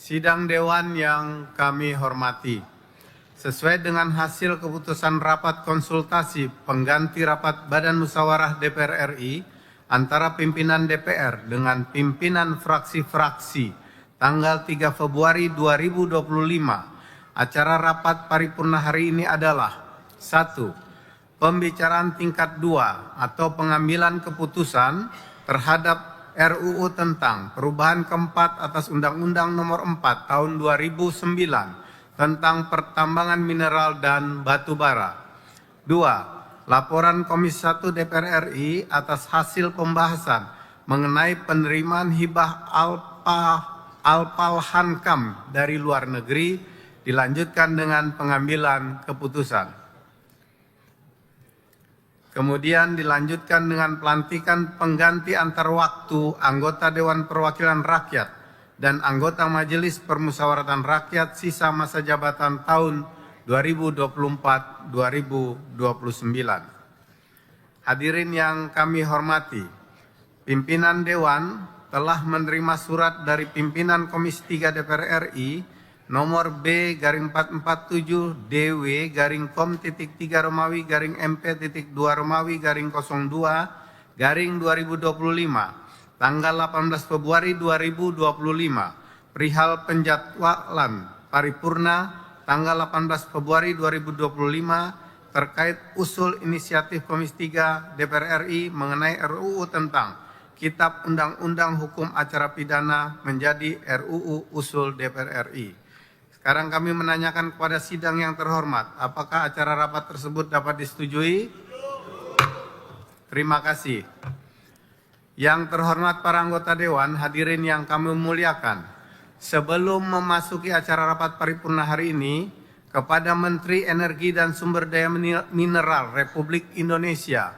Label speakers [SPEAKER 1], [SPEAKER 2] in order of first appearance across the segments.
[SPEAKER 1] Sidang Dewan yang kami hormati, sesuai dengan hasil keputusan rapat konsultasi pengganti rapat Badan Musyawarah DPR RI antara pimpinan DPR dengan pimpinan fraksi-fraksi tanggal 3 Februari 2025, acara rapat paripurna hari ini adalah 1. Pembicaraan tingkat 2 atau pengambilan keputusan terhadap RUU tentang perubahan keempat atas Undang-Undang Nomor 4 Tahun 2009 tentang pertambangan mineral dan batu bara. 2. Laporan Komisi 1 DPR RI atas hasil pembahasan mengenai penerimaan hibah Alpalhankam dari luar negeri dilanjutkan dengan pengambilan keputusan. Kemudian dilanjutkan dengan pelantikan pengganti antar waktu anggota Dewan Perwakilan Rakyat dan anggota Majelis Permusyawaratan Rakyat sisa masa jabatan tahun 2024-2029. Hadirin yang kami hormati, pimpinan Dewan telah menerima surat dari pimpinan Komisi 3 DPR RI nomor B/447 DW/kom.3 Romawi MP.2 Romawi /02 2025 tanggal 18 Februari 2025 perihal penjadwalan paripurna tanggal 18 Februari 2025 terkait usul inisiatif Komisi 3 DPR RI mengenai RUU tentang Kitab Undang-Undang Hukum Acara Pidana menjadi RUU usul DPR RI. Sekarang kami menanyakan kepada sidang yang terhormat, apakah acara rapat tersebut dapat disetujui? Terima kasih. Yang terhormat para anggota Dewan, hadirin yang kami muliakan, sebelum memasuki acara rapat paripurna hari ini, kepada Menteri Energi dan Sumber Daya Mineral Republik Indonesia,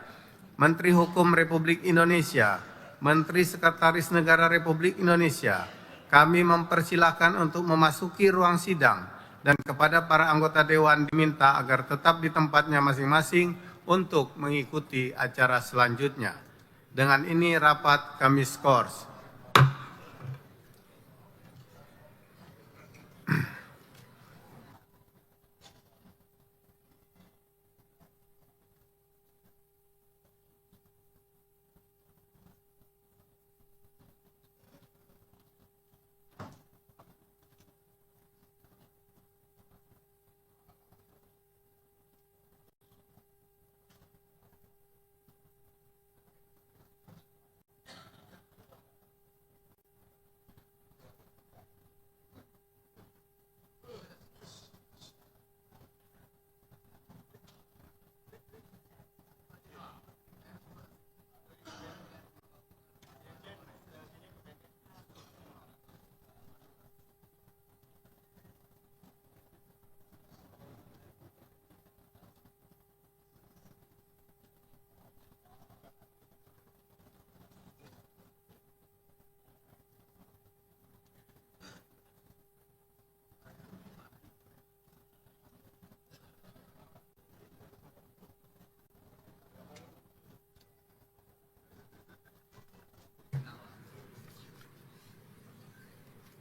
[SPEAKER 1] Menteri Hukum Republik Indonesia, Menteri Sekretaris Negara Republik Indonesia, kami mempersilahkan untuk memasuki ruang sidang dan kepada para anggota Dewan diminta agar tetap di tempatnya masing-masing untuk mengikuti acara selanjutnya. Dengan ini rapat kami skors.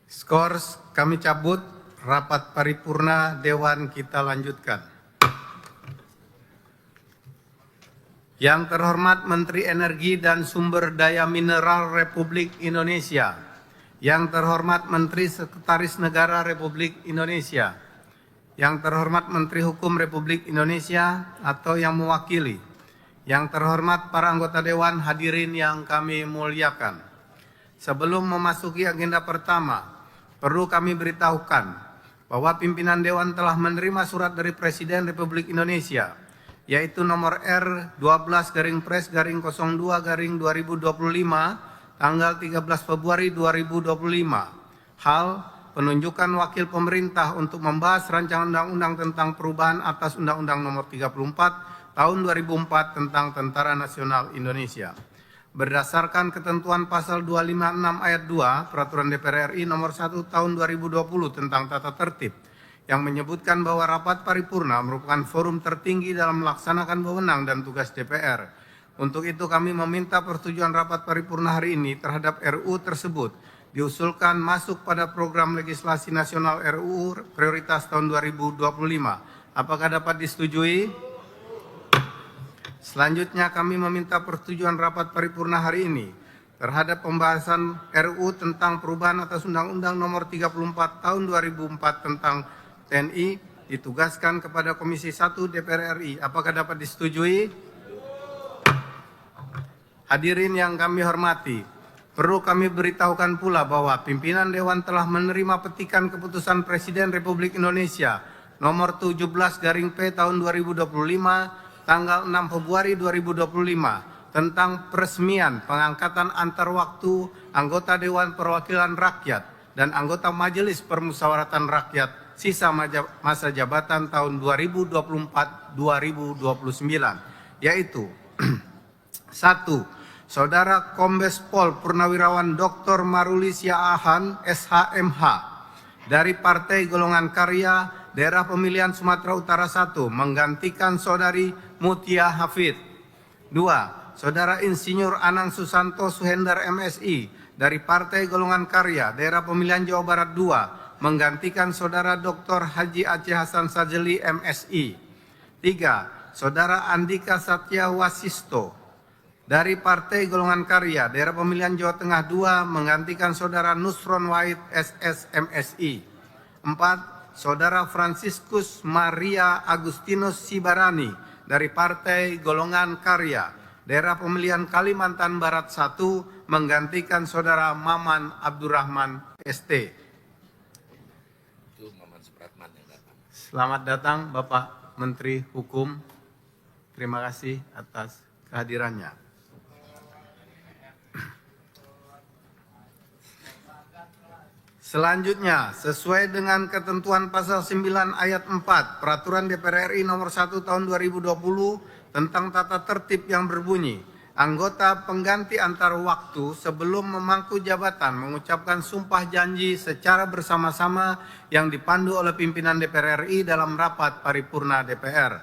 [SPEAKER 1] Skors kami cabut, rapat paripurna Dewan kita lanjutkan. Yang terhormat Menteri Energi dan Sumber Daya Mineral Republik Indonesia, yang terhormat Menteri Sekretaris Negara Republik Indonesia, yang terhormat Menteri Hukum Republik Indonesia atau yang mewakili, yang terhormat para anggota Dewan, hadirin yang kami muliakan. Sebelum memasuki agenda pertama, perlu kami beritahukan bahwa pimpinan Dewan telah menerima surat dari Presiden Republik Indonesia, yaitu nomor R12/Pres/02/2025 tanggal 13 Februari 2025. Hal penunjukan wakil pemerintah untuk membahas rancangan undang-undang tentang perubahan atas Undang-Undang Nomor 34 Tahun 2004 tentang Tentara Nasional Indonesia. Berdasarkan ketentuan pasal 256 ayat 2 Peraturan DPR RI nomor 1 tahun 2020 tentang tata tertib yang menyebutkan bahwa rapat paripurna merupakan forum tertinggi dalam melaksanakan wewenang dan tugas DPR. Untuk itu kami meminta persetujuan rapat paripurna hari ini terhadap RUU tersebut diusulkan masuk pada program legislasi nasional RUU prioritas tahun 2025. Apakah dapat disetujui? Selanjutnya kami meminta persetujuan rapat paripurna hari ini terhadap pembahasan RUU tentang perubahan atas Undang-Undang Nomor 34 Tahun 2004 tentang TNI ditugaskan kepada Komisi 1 DPR RI. Apakah dapat disetujui? Hadirin yang kami hormati, perlu kami beritahukan pula bahwa pimpinan Dewan telah menerima petikan keputusan Presiden Republik Indonesia nomor 17/P tahun 2025 tanggal 6 Februari 2025 tentang peresmian pengangkatan antar waktu anggota Dewan Perwakilan Rakyat dan anggota Majelis Permusyawaratan Rakyat sisa masa jabatan tahun 2024-2029, yaitu 1. Saudara Kombes Pol Purnawirawan Dr. Marulis Yaahan, SHMH, dari Partai Golongan Karya, Daerah Pemilihan Sumatera Utara 1, menggantikan Saudari Mutia Hafid. 2. Saudara Insinyur Anang Susanto Suhendar MSI, dari Partai Golongan Karya, Daerah Pemilihan Jawa Barat 2, menggantikan Saudara Dr. Haji Aceh Hasan Sajeli MSI. 3. Saudara Andika Satya Wasisto, dari Partai Golongan Karya, Daerah Pemilihan Jawa Tengah 2, menggantikan Saudara Nusron Wahid SS MSI. 4. Saudara Franciscus Maria Agustinus Sibarani, dari Partai Golongan Karya, Daerah Pemilihan Kalimantan Barat 1, menggantikan Saudara Maman Abdurrahman ST.
[SPEAKER 2] Itu Maman Supratman yang datang.
[SPEAKER 1] Selamat datang Bapak Menteri Hukum. Terima kasih atas kehadirannya. Selanjutnya, sesuai dengan ketentuan pasal 9 ayat 4 Peraturan DPR RI nomor 1 tahun 2020 tentang tata tertib yang berbunyi, anggota pengganti antar waktu sebelum memangku jabatan mengucapkan sumpah janji secara bersama-sama yang dipandu oleh pimpinan DPR RI dalam rapat paripurna DPR.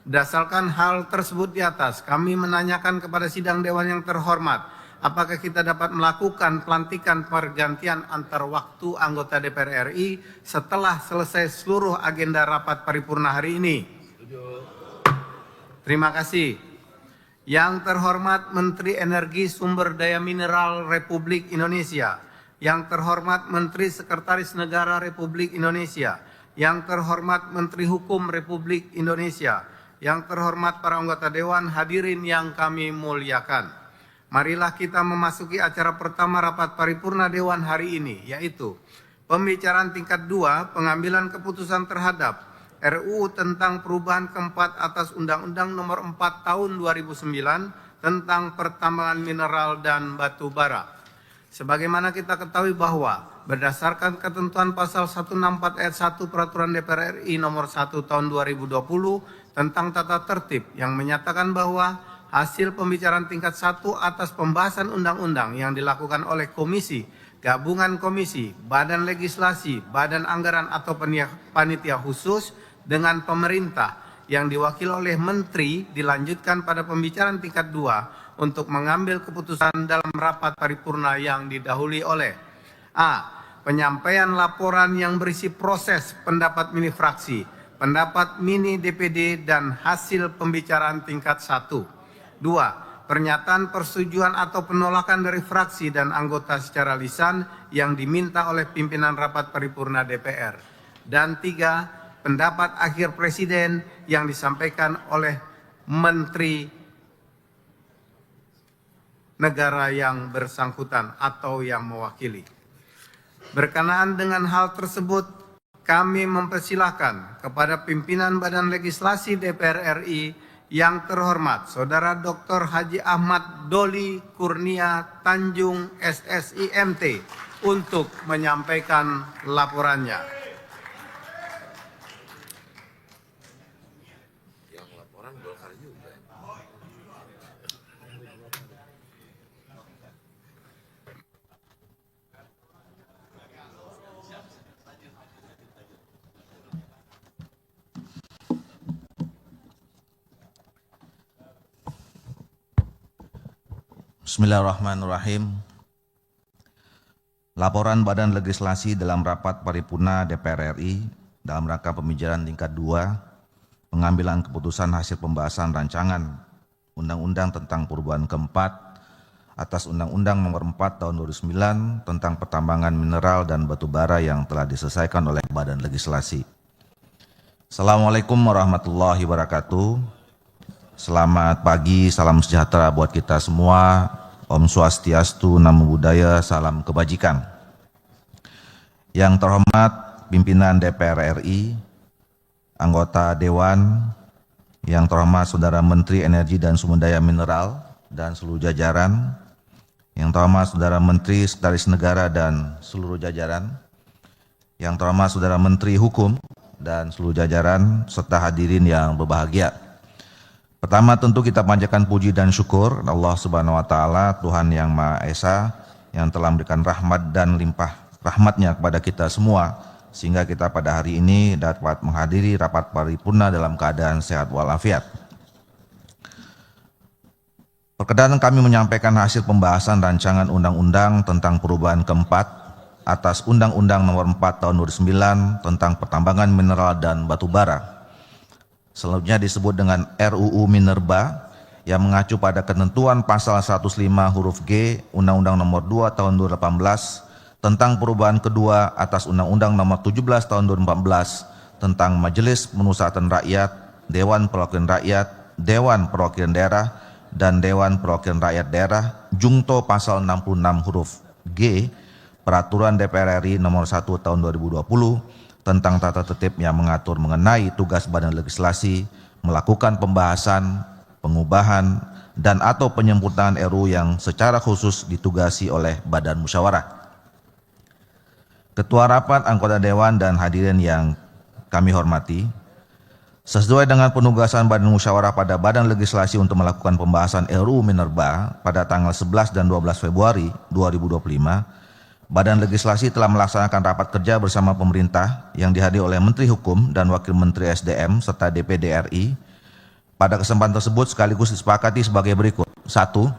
[SPEAKER 1] Berdasarkan hal tersebut di atas, kami menanyakan kepada sidang dewan yang terhormat, apakah kita dapat melakukan pelantikan pergantian antar waktu anggota DPR RI setelah selesai seluruh agenda rapat paripurna hari ini? Terima kasih. Yang terhormat Menteri Energi Sumber Daya Mineral Republik Indonesia, yang terhormat Menteri Sekretaris Negara Republik Indonesia, yang terhormat Menteri Hukum Republik Indonesia, yang terhormat para anggota Dewan, hadirin yang kami muliakan. Marilah kita memasuki acara pertama rapat paripurna Dewan hari ini, yaitu pembicaraan tingkat 2, pengambilan keputusan terhadap RUU tentang perubahan keempat atas Undang-Undang Nomor 4 Tahun 2009 tentang pertambangan mineral dan batu bara. Sebagaimana kita ketahui bahwa berdasarkan ketentuan pasal 164 ayat 1 Peraturan DPR RI Nomor 1 Tahun 2020 tentang tata tertib yang menyatakan bahwa hasil pembicaraan tingkat 1 atas pembahasan undang-undang yang dilakukan oleh komisi, gabungan komisi, badan legislasi, badan anggaran atau panitia khusus dengan pemerintah yang diwakili oleh menteri dilanjutkan pada pembicaraan tingkat 2 untuk mengambil keputusan dalam rapat paripurna yang didahului oleh A. Penyampaian laporan yang berisi proses pendapat mini fraksi, pendapat mini DPD dan hasil pembicaraan tingkat 1. 2. Pernyataan persetujuan atau penolakan dari fraksi dan anggota secara lisan yang diminta oleh pimpinan rapat paripurna DPR. Dan 3. Pendapat akhir Presiden yang disampaikan oleh Menteri negara yang bersangkutan atau yang mewakili. Berkenaan dengan hal tersebut, kami mempersilahkan kepada pimpinan Badan Legislasi DPR RI yang terhormat Saudara Dr. Haji Ahmad Doli Kurnia Tanjung SSIMT untuk menyampaikan laporannya.
[SPEAKER 2] Yang laporan Golkar juga.
[SPEAKER 3] Bismillahirrahmanirrahim. Laporan Badan Legislasi dalam rapat paripurna DPR RI dalam rangka pembicaraan tingkat 2, pengambilan keputusan hasil pembahasan rancangan Undang-Undang tentang perubahan keempat atas Undang-Undang Nomor 4 Tahun 2009 tentang pertambangan mineral dan batu bara yang telah diselesaikan oleh Badan Legislasi. Assalamualaikum warahmatullahi wabarakatuh. Selamat pagi, salam sejahtera buat kita semua. Om Swastiastu, Namo Buddhaya, salam kebajikan. Yang terhormat pimpinan DPR RI, anggota Dewan, yang terhormat Saudara Menteri Energi dan Sumber Daya Mineral dan seluruh jajaran, yang terhormat Saudara Menteri Sekretaris Negara dan seluruh jajaran, yang terhormat Saudara Menteri Hukum dan seluruh jajaran, serta hadirin yang berbahagia. Pertama tentu kita panjatkan puji dan syukur Allah Subhanahu wa taala, Tuhan yang Maha Esa, yang telah memberikan rahmat dan limpah rahmatnya kepada kita semua, sehingga kita pada hari ini dapat menghadiri rapat paripurna dalam keadaan sehat walafiat. Perkenan kami menyampaikan hasil pembahasan rancangan undang-undang tentang perubahan keempat atas Undang-Undang Nomor 4 Tahun 2009 tentang pertambangan mineral dan batu bara. Selanjutnya disebut dengan RUU Minerba yang mengacu pada ketentuan pasal 105 huruf G Undang-Undang Nomor 2 Tahun 2018 tentang perubahan kedua atas Undang-Undang Nomor 17 Tahun 2014 tentang Majelis Pemusatan Rakyat, Dewan Perwakilan Rakyat, Dewan Perwakilan Daerah, dan Dewan Perwakilan Rakyat Daerah, Jungto pasal 66 huruf G Peraturan DPR RI Nomor 1 Tahun 2020 tentang tata tertib yang mengatur mengenai tugas Badan Legislasi melakukan pembahasan, pengubahan, dan atau penyempurnaan RUU yang secara khusus ditugasi oleh Badan Musyawarah. Ketua Rapat, anggota Dewan, dan hadirin yang kami hormati, sesuai dengan penugasan Badan Musyawarah pada Badan Legislasi untuk melakukan pembahasan RUU Minerba pada tanggal 11 dan 12 Februari 2025, Badan Legislasi telah melaksanakan rapat kerja bersama pemerintah yang dihadiri oleh Menteri Hukum dan Wakil Menteri SDM serta DPD RI. Pada kesempatan tersebut sekaligus disepakati sebagai berikut. 1.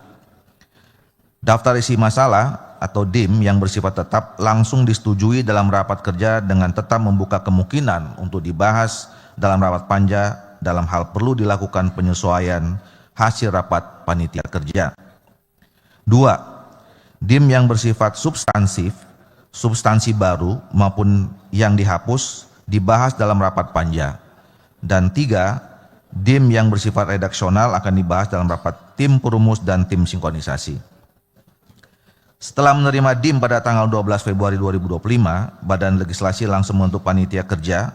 [SPEAKER 3] Daftar isi masalah atau DIM yang bersifat tetap langsung disetujui dalam rapat kerja dengan tetap membuka kemungkinan untuk dibahas dalam rapat panja dalam hal perlu dilakukan penyesuaian hasil rapat panitia kerja. 2. DIM yang bersifat substansi baru maupun yang dihapus dibahas dalam rapat panja. Dan 3. DIM yang bersifat redaksional akan dibahas dalam rapat tim perumus dan tim sinkronisasi. Setelah menerima DIM pada tanggal 12 Februari 2025, Badan Legislasi langsung membentuk panitia kerja.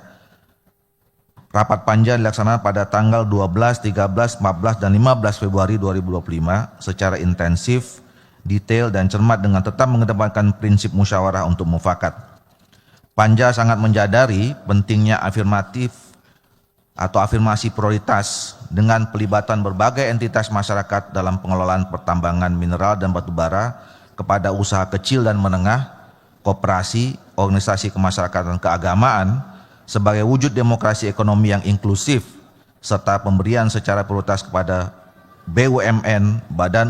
[SPEAKER 3] Rapat panja dilaksanakan pada tanggal 12, 13, 14, dan 15 Februari 2025 secara intensif, detail, dan cermat dengan tetap mengedepankan prinsip musyawarah untuk mufakat. Panja sangat menjadari pentingnya afirmasi prioritas dengan pelibatan berbagai entitas masyarakat dalam pengelolaan pertambangan mineral dan batu bara kepada usaha kecil dan menengah, koperasi, organisasi kemasyarakatan keagamaan sebagai wujud demokrasi ekonomi yang inklusif serta pemberian secara prioritas kepada BUMN, badan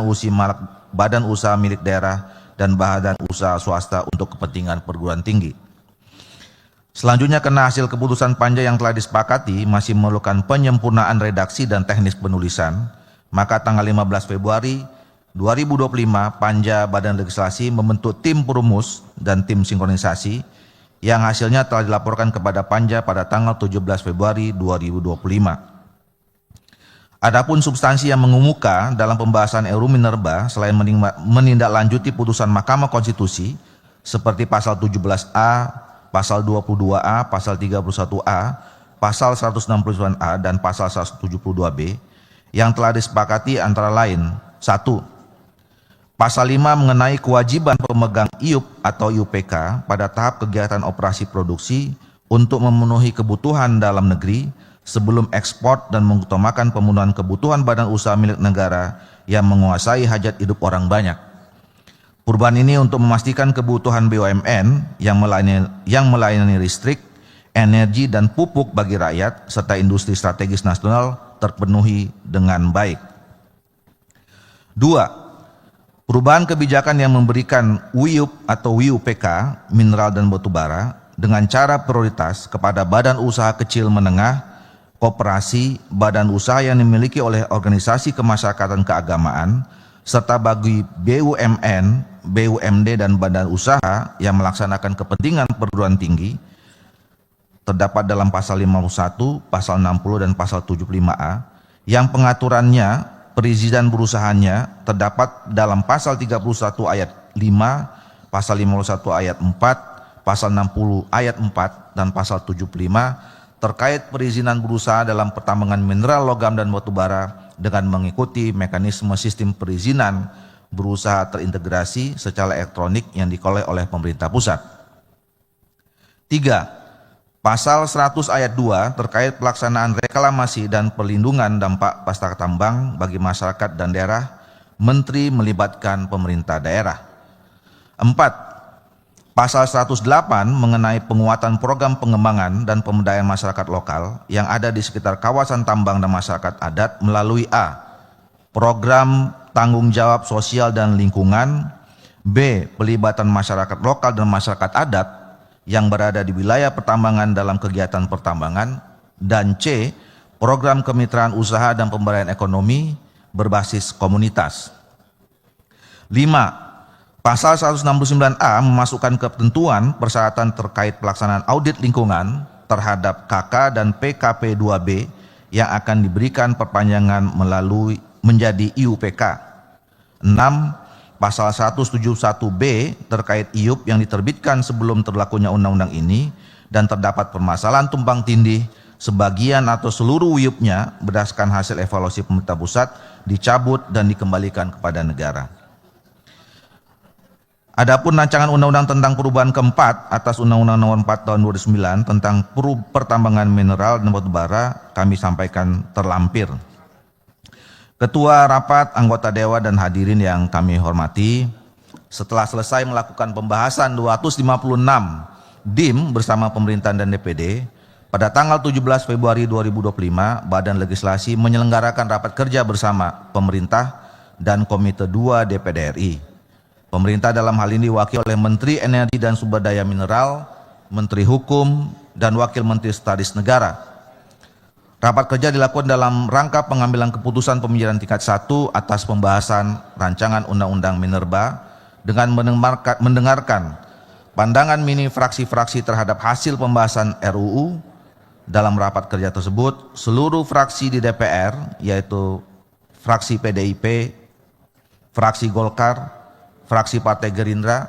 [SPEAKER 3] usaha milik daerah, dan badan usaha swasta untuk kepentingan perguruan tinggi. Selanjutnya, karena hasil keputusan panja yang telah disepakati masih memerlukan penyempurnaan redaksi dan teknis penulisan, maka tanggal 15 Februari 2025 Panja Badan Legislasi membentuk tim perumus dan tim sinkronisasi yang hasilnya telah dilaporkan kepada Panja pada tanggal 17 Februari 2025. Adapun substansi yang mengemuka dalam pembahasan RUU Minerba selain menindaklanjuti putusan Mahkamah Konstitusi seperti pasal 17A, pasal 22A, pasal 31A, pasal 169A, dan pasal 172B yang telah disepakati antara lain: 1. Pasal 5 mengenai kewajiban pemegang IUP atau IUPK pada tahap kegiatan operasi produksi untuk memenuhi kebutuhan dalam negeri sebelum ekspor dan mengutamakan pemenuhan kebutuhan badan usaha milik negara yang menguasai hajat hidup orang banyak. Perubahan ini untuk memastikan kebutuhan BUMN yang melayani listrik, energi, dan pupuk bagi rakyat serta industri strategis nasional terpenuhi dengan baik. 2. Perubahan kebijakan yang memberikan WIUP atau WIUPK, mineral dan batubara, dengan cara prioritas kepada badan usaha kecil menengah, koperasi, badan usaha yang dimiliki oleh organisasi kemasyarakatan keagamaan, serta bagi BUMN, BUMD dan badan usaha yang melaksanakan kepentingan perguruan tinggi, terdapat dalam pasal 51, pasal 60 dan pasal 75A, yang pengaturannya perizinan berusahanya terdapat dalam pasal 31 ayat 5, pasal 51 ayat 4, pasal 60 ayat 4 dan pasal 75 terkait perizinan berusaha dalam pertambangan mineral, logam dan batubara dengan mengikuti mekanisme sistem perizinan berusaha terintegrasi secara elektronik yang dikelola oleh pemerintah pusat. 3. Pasal 100 ayat 2 terkait pelaksanaan reklamasi dan perlindungan dampak pasca tambang bagi masyarakat dan daerah, Menteri melibatkan pemerintah daerah. 4. Pasal 108 mengenai penguatan program pengembangan dan pemberdayaan masyarakat lokal yang ada di sekitar kawasan tambang dan masyarakat adat melalui A. Program tanggung jawab sosial dan lingkungan, B. Pelibatan masyarakat lokal dan masyarakat adat yang berada di wilayah pertambangan dalam kegiatan pertambangan, dan C. Program kemitraan usaha dan pemberdayaan ekonomi berbasis komunitas. 5. Pasal 169A memasukkan ketentuan persyaratan terkait pelaksanaan audit lingkungan terhadap KK dan PKP 2B yang akan diberikan perpanjangan melalui menjadi IUPK. 6. Pasal 171B terkait IUP yang diterbitkan sebelum terlakunya undang-undang ini dan terdapat permasalahan tumpang tindih, sebagian atau seluruh IUP-nya berdasarkan hasil evaluasi pemerintah pusat dicabut dan dikembalikan kepada negara. Adapun rancangan undang-undang tentang perubahan keempat atas Undang-Undang Nomor 4 Tahun 2009 tentang pertambangan mineral dan batubara kami sampaikan terlampir. Ketua rapat, anggota dewan dan hadirin yang kami hormati, setelah selesai melakukan pembahasan 256 DIM bersama pemerintahan dan DPD, pada tanggal 17 Februari 2025, Badan Legislasi menyelenggarakan rapat kerja bersama pemerintah dan Komite 2 DPD RI. Pemerintah dalam hal ini diwakili oleh Menteri Energi dan Sumber Daya Mineral, Menteri Hukum, dan Wakil Menteri Sekretaris Negara. Rapat kerja dilakukan dalam rangka pengambilan keputusan pembicaraan tingkat 1 atas pembahasan rancangan Undang-Undang Minerba dengan mendengarkan pandangan mini fraksi-fraksi terhadap hasil pembahasan RUU. Dalam rapat kerja tersebut, seluruh fraksi di DPR, yaitu fraksi PDIP, fraksi Golkar, fraksi Partai Gerindra,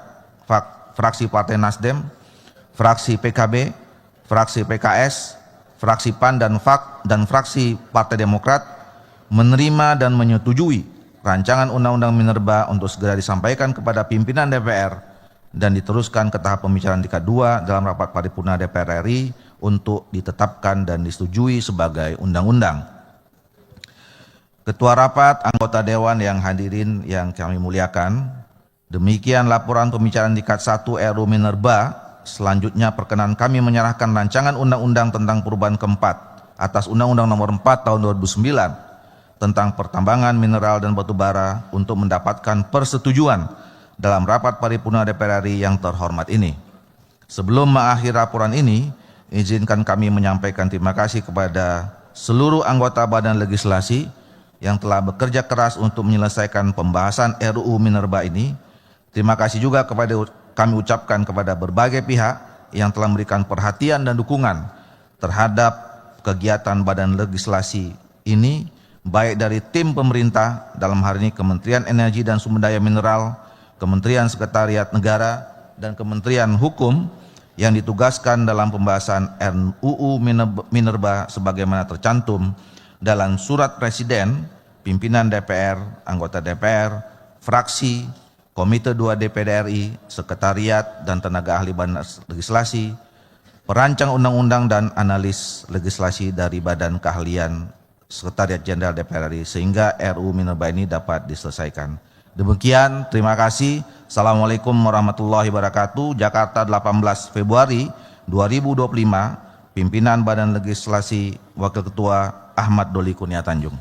[SPEAKER 3] fraksi Partai Nasdem, fraksi PKB, fraksi PKS, fraksi PAN dan FAK, dan fraksi Partai Demokrat menerima dan menyetujui rancangan Undang-Undang Minerba untuk segera disampaikan kepada pimpinan DPR dan diteruskan ke tahap pembicaraan tingkat 2 dalam rapat paripurna DPR RI untuk ditetapkan dan disetujui sebagai undang-undang. Ketua rapat, anggota dewan yang hadirin yang kami muliakan, demikian laporan pembicaraan tingkat 1 RUU Minerba. Selanjutnya perkenan kami menyerahkan rancangan undang-undang tentang perubahan keempat atas Undang-Undang Nomor 4 Tahun 2009 tentang pertambangan mineral dan batubara untuk mendapatkan persetujuan dalam rapat paripurna DPR RI yang terhormat ini. Sebelum mengakhiri laporan ini, izinkan kami menyampaikan terima kasih kepada seluruh anggota Badan Legislasi yang telah bekerja keras untuk menyelesaikan pembahasan RUU Minerba ini. Terima kasih juga kepada kami ucapkan kepada berbagai pihak yang telah memberikan perhatian dan dukungan terhadap kegiatan Badan Legislasi ini, baik dari tim pemerintah, dalam hal ini Kementerian Energi dan Sumber Daya Mineral, Kementerian Sekretariat Negara, dan Kementerian Hukum yang ditugaskan dalam pembahasan RUU Minerba sebagaimana tercantum dalam surat Presiden, pimpinan DPR, anggota DPR, fraksi, Komite 2 DPD RI, Sekretariat dan tenaga ahli Badan Legislasi, perancang undang-undang dan analis legislasi dari Badan Keahlian Sekretariat Jenderal DPR RI sehingga RUU Minerba ini dapat diselesaikan. Demikian, terima kasih. Assalamualaikum warahmatullahi wabarakatuh. Jakarta 18 Februari 2025, Pimpinan Badan Legislasi Wakil Ketua Ahmad Doli Kurnia Tanjung.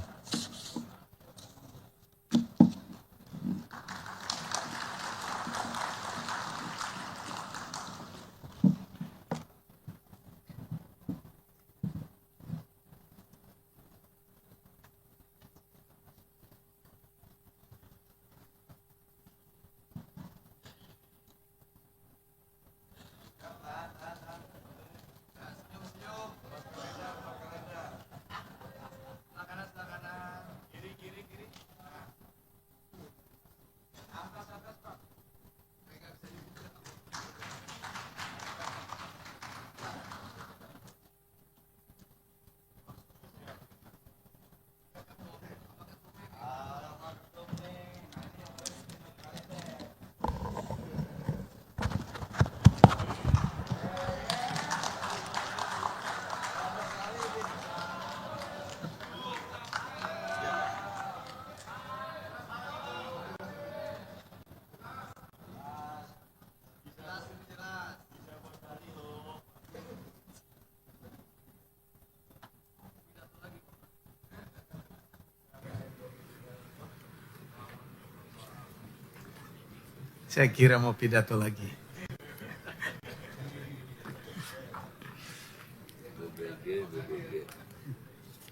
[SPEAKER 1] Saya kira mau pidato lagi.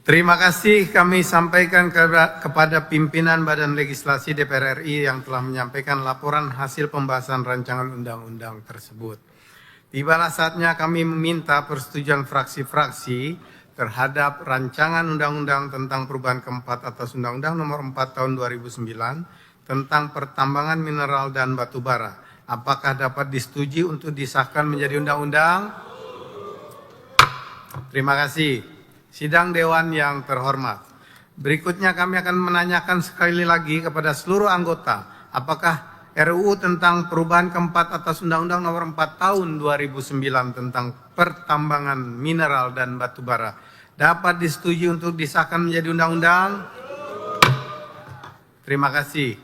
[SPEAKER 1] Terima kasih kami sampaikan kepada pimpinan Badan Legislasi DPR RI yang telah menyampaikan laporan hasil pembahasan rancangan undang-undang tersebut. Tibalah saatnya kami meminta persetujuan fraksi-fraksi terhadap rancangan undang-undang tentang perubahan keempat atas Undang-Undang Nomor 4 Tahun 2009 tentang pertambangan mineral dan batu bara. Apakah dapat disetujui untuk disahkan menjadi undang-undang? Terima kasih. Sidang Dewan yang terhormat. Berikutnya kami akan menanyakan sekali lagi kepada seluruh anggota, apakah RUU tentang perubahan keempat atas Undang-Undang Nomor 4 Tahun 2009 tentang pertambangan mineral dan batu bara dapat disetujui untuk disahkan menjadi undang-undang? Terima kasih.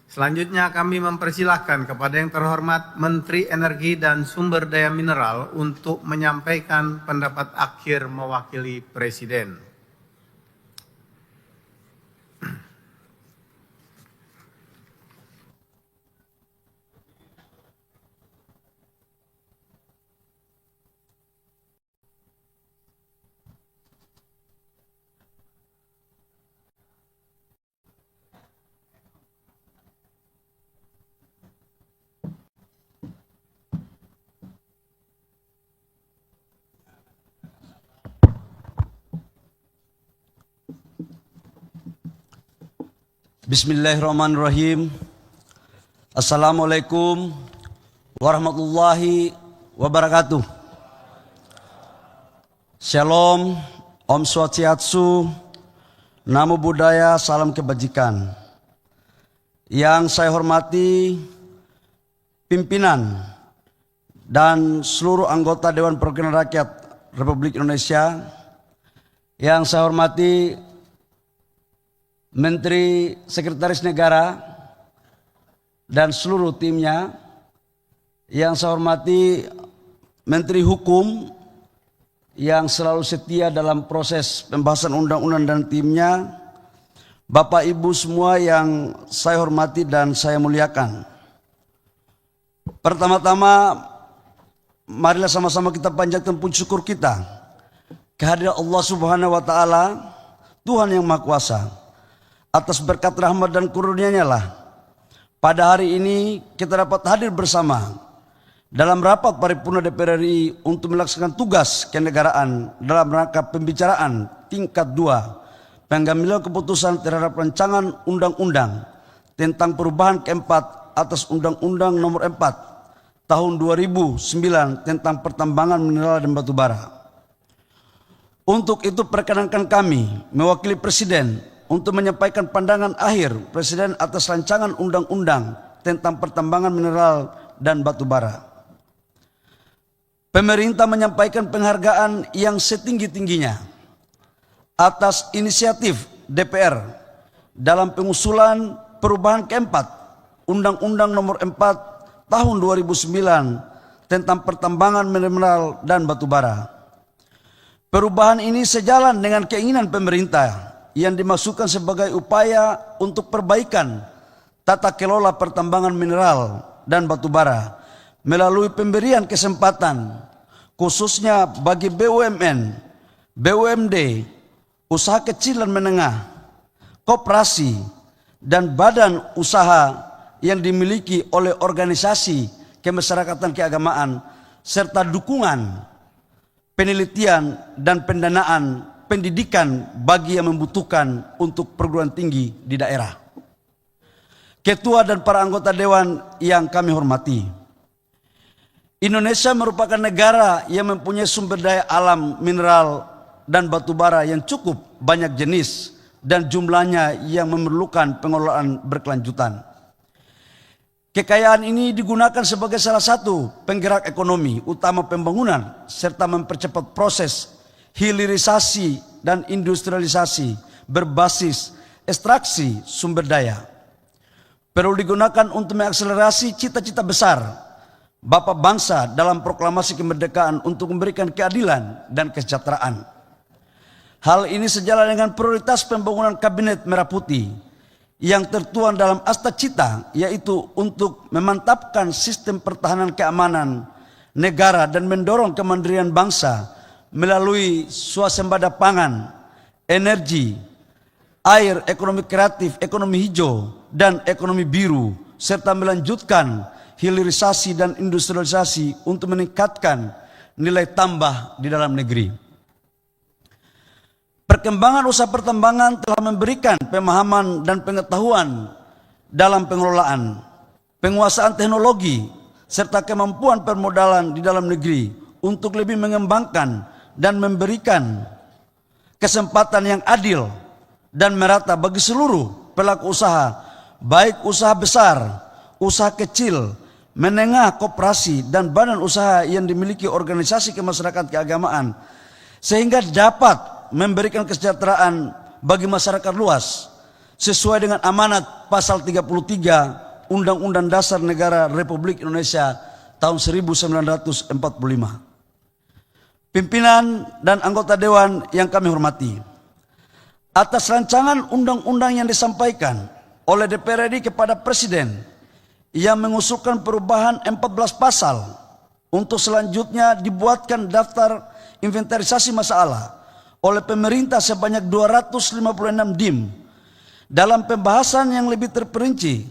[SPEAKER 1] Selanjutnya kami mempersilahkan kepada yang terhormat Menteri Energi dan Sumber Daya Mineral untuk menyampaikan pendapat akhir mewakili Presiden.
[SPEAKER 4] Bismillahirrahmanirrahim. Assalamualaikum warahmatullahi wabarakatuh. Shalom, Om Swastiastu, Namo Buddhaya, salam kebajikan. Yang saya hormati pimpinan dan seluruh anggota Dewan Perwakilan Rakyat Republik Indonesia. Yang saya hormati Menteri Sekretaris Negara dan seluruh timnya. Yang saya hormati Menteri Hukum yang selalu setia dalam proses pembahasan undang-undang dan timnya. Bapak Ibu semua yang saya hormati dan saya muliakan. Pertama-tama marilah sama-sama kita panjatkan puji syukur kita kehadirat Allah Subhanahu wa taala, Tuhan yang Maha Kuasa. Atas berkat rahmat dan kurnia-Nya lah pada hari ini kita dapat hadir bersama dalam rapat paripurna DPR RI untuk melaksanakan tugas kenegaraan dalam rangka pembicaraan tingkat 2 pengambilan keputusan terhadap rancangan undang-undang tentang perubahan keempat atas Undang-Undang Nomor 4 Tahun 2009 tentang pertambangan mineral dan batu bara. Untuk itu perkenankan kami mewakili Presiden untuk menyampaikan pandangan akhir Presiden atas rancangan undang-undang tentang pertambangan mineral dan batu bara. Pemerintah menyampaikan penghargaan yang setinggi-tingginya atas inisiatif DPR dalam pengusulan perubahan keempat Undang-Undang Nomor 4 Tahun 2009 tentang pertambangan mineral dan batu bara. Perubahan ini sejalan dengan keinginan pemerintah yang dimaksudkan sebagai upaya untuk perbaikan tata kelola pertambangan mineral dan batu bara melalui pemberian kesempatan khususnya bagi BUMN, BUMD, usaha kecil dan menengah, koperasi, dan badan usaha yang dimiliki oleh organisasi kemasyarakatan keagamaan serta dukungan penelitian dan pendanaan pendidikan bagi yang membutuhkan untuk perguruan tinggi di daerah. Ketua dan para anggota Dewan yang kami hormati, Indonesia merupakan negara yang mempunyai sumber daya alam mineral dan batu bara yang cukup banyak jenis dan jumlahnya yang memerlukan pengelolaan berkelanjutan. Kekayaan ini digunakan sebagai salah satu penggerak ekonomi utama pembangunan serta mempercepat proses hilirisasi dan industrialisasi berbasis ekstraksi sumber daya. Perlu digunakan untuk mengakselerasi cita-cita besar Bapak bangsa dalam proklamasi kemerdekaan untuk memberikan keadilan dan kesejahteraan. Hal ini sejalan dengan prioritas pembangunan Kabinet Merah Putih yang tertuang dalam Asta Cita, yaitu untuk memantapkan sistem pertahanan keamanan negara dan mendorong kemandirian bangsa melalui swasembada pangan, energi, air, ekonomi kreatif, ekonomi hijau, dan ekonomi biru, serta melanjutkan hilirisasi dan industrialisasi untuk meningkatkan nilai tambah di dalam negeri. Perkembangan usaha pertambangan telah memberikan pemahaman dan pengetahuan dalam pengelolaan, penguasaan teknologi, serta kemampuan permodalan di dalam negeri untuk lebih mengembangkan dan memberikan kesempatan yang adil dan merata bagi seluruh pelaku usaha, baik usaha besar, usaha kecil, menengah, koperasi, dan badan usaha yang dimiliki organisasi kemasyarakatan keagamaan, sehingga dapat memberikan kesejahteraan bagi masyarakat luas sesuai dengan amanat pasal 33 Undang-Undang Dasar Negara Republik Indonesia tahun 1945. Pimpinan dan anggota dewan yang kami hormati, atas rancangan undang-undang yang disampaikan oleh DPR RI kepada Presiden yang mengusulkan perubahan 14 pasal untuk selanjutnya dibuatkan daftar inventarisasi masalah oleh pemerintah sebanyak 256 DIM. Dalam pembahasan yang lebih terperinci,